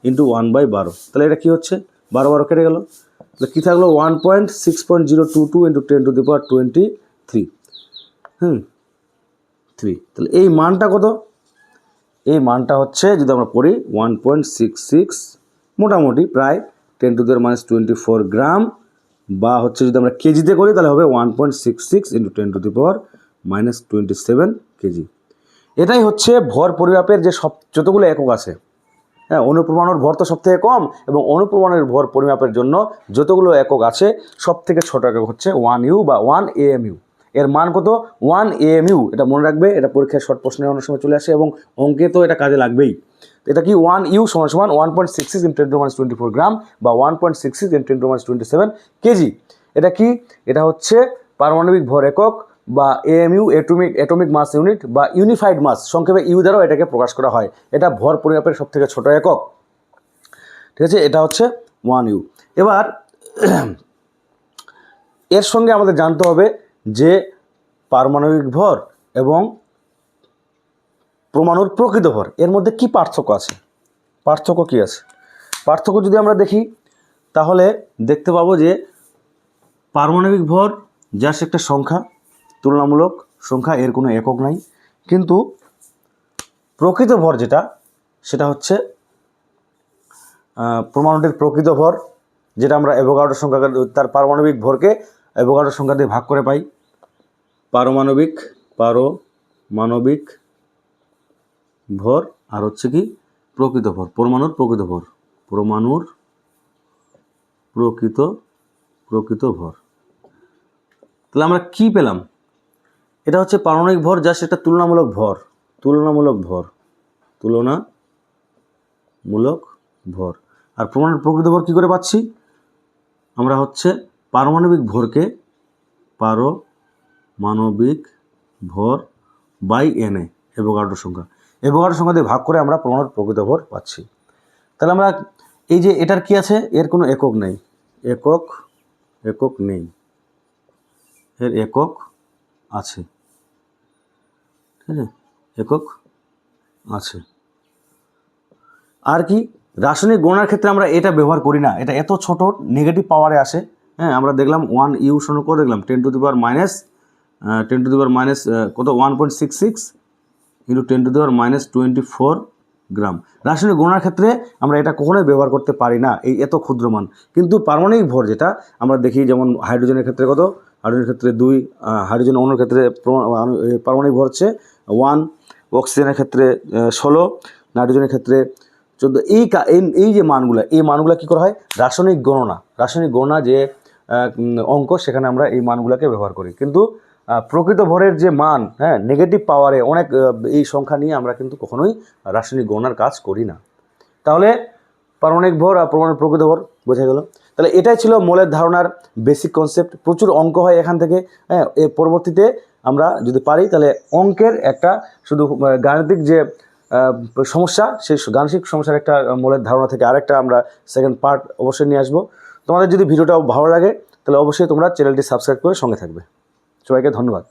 × 1/12, তাহলে এটা কি হচ্ছে? 12 কেটে গেল, তাহলে কী থাকলো? 1.6.022 × 10⁻23 3। তাহলে এই মানটা কত? এই মানটা হচ্ছে যদি আমরা পড়ি 1.66, মোটামুটি প্রায় 10⁻24 গ্রাম, বা হচ্ছে যদি আমরা কেজিতে করি তাহলে হবে 1.66 × 10⁻27 কেজি। এটাই হচ্ছে ভর পরিমাপের যে যতগুলো একক আছে। হ্যাঁ, অনুপরমাণুর ভর তো সব থেকে কম, এবং অনুপরমাণুর ভর পরিমাপের জন্য যতগুলো একক আছে সব থেকে ছোট একক হচ্ছে 1 ইউ বা 1 AMU। এর মান কত? 1 AMU। এটা মনে রাখবে, এটা পরীক্ষায় শর্ট প্রশ্নের অনেক সময় চলে আসে এবং অঙ্কে তো এটা কাজে লাগবেই। এটা কি? 1 ইউ সমান 1.66 × 10⁻24 গ্রাম বা 1.66 × 10⁻27 কেজি। এটা কি? এটা হচ্ছে পারমাণবিক ভর একক বা AMU, অ্যাটমিক মাস ইউনিট বা ইউনিফাইড মাস, সংক্ষেপে ইউ দ্বারাও এটাকে প্রকাশ করা হয়। এটা ভর পরিমাপের সব থেকে ছোট একক। ঠিক আছে, এটা হচ্ছে 1 ইউ। এবার এর সঙ্গে আমাদের জানতে হবে যে পারমাণবিক ভর এবং পরমাণুর প্রকৃত ভর এর মধ্যে কি পার্থক্য আছে। পার্থক্য কি আছে? পার্থক্য যদি আমরা দেখি তাহলে দেখতে পাবো যে পারমাণবিক ভর জাস্ট একটা সংখ্যা, তুলনামূলক সংখ্যা, এর কোনো একক নাই। কিন্তু প্রকৃত ভর যেটা, সেটা হচ্ছে পরমাণুটির প্রকৃত ভর, যেটা আমরা অ্যাভোগাড্রো সংখ্যা, তার পারমাণবিক ভরকে অ্যাভোগাড্রো সংখ্যা দিয়ে ভাগ করে পাই। পারমাণবিক ভর আর হচ্ছে কি প্রকৃত ভর, পরমাণুর প্রকৃত ভর, পরমাণুর প্রকৃত ভর। তাহলে আমরা কি পেলাম? এটা হচ্ছে পারমাণবিক ভর, জাস্ট একটা তুলনামূলক ভর। আর পরমাণুর প্রকৃত ভর কী করে পাচ্ছি? আমরা হচ্ছে পারমাণবিক ভরকে পারমাণবিক ভর বাই NA, অ্যাভোগাড্রো সংখ্যা দিয়ে ভাগ করে আমরা পরমাণুর প্রকৃত ভর পাচ্ছি। তাহলে আমরা এই যে এটার কি আছে? এর কোনো একক নেই, একক নেই, এর একক আছে। ঠিক আছে, একক আছে। আর কি? রাসায়নিক গণনার ক্ষেত্রে আমরা এটা ব্যবহার করি না, এটা এত ছোট, নেগেটিভ পাওয়ারে আসে। হ্যাঁ, আমরা দেখলাম 1 ইউ সমান কত দেখলাম? 10⁻⁻ কত? 1.66 × 10⁻24 গ্রাম। রাসায়নিক গণনার ক্ষেত্রে আমরা এটা কখনোই ব্যবহার করতে পারি না, এই এত ক্ষুদ্র মান। কিন্তু পারমাণবিক ভর যেটা আমরা দেখি, যেমন হাইড্রোজেনের ক্ষেত্রে কত, হাইড্রোজেনের ক্ষেত্রে 2, হাইড্রোজেন অণুর ক্ষেত্রে পারমাণবিক ভর হচ্ছে 1, অক্সিজেনের ক্ষেত্রে 16, নাইট্রোজেনের ক্ষেত্রে 14। এই যে মানগুলো, এই মানগুলো কী করা হয়, রাসায়নিক গণনা যে অঙ্ক, সেখানে আমরা এই মানগুলোকে ব্যবহার করি। কিন্তু প্রকৃত ভরের যে মান, হ্যাঁ, নেগেটিভ পাওয়ারে অনেক এই সংখ্যা নিয়ে আমরা কিন্তু কখনোই রাসায়নিক গণনার কাজ করি না। তাহলে পারমাণবিক ভর আর প্রকৃত ভর বোঝা গেল। তাহলে এটাই ছিল মোলের ধারণার বেসিক কনসেপ্ট। প্রচুর অঙ্ক হয় এখান থেকে, হ্যাঁ। এর পরবর্তীতে আমরা যদি পারি তাহলে অঙ্কের একটা শুধু গাণিতিক যে সমস্যা, সেই গাণিতিক সমস্যার একটা মোলের ধারণা থেকে আরেকটা আমরা সেকেন্ড পার্ট অবশ্যই নিয়ে আসবো। তোমাদের যদি ভিডিওটা ভালো লাগে তাহলে অবশ্যই তোমরা চ্যানেলটি সাবস্ক্রাইব করে সঙ্গে থাকবে। সবাইকে ধন্যবাদ।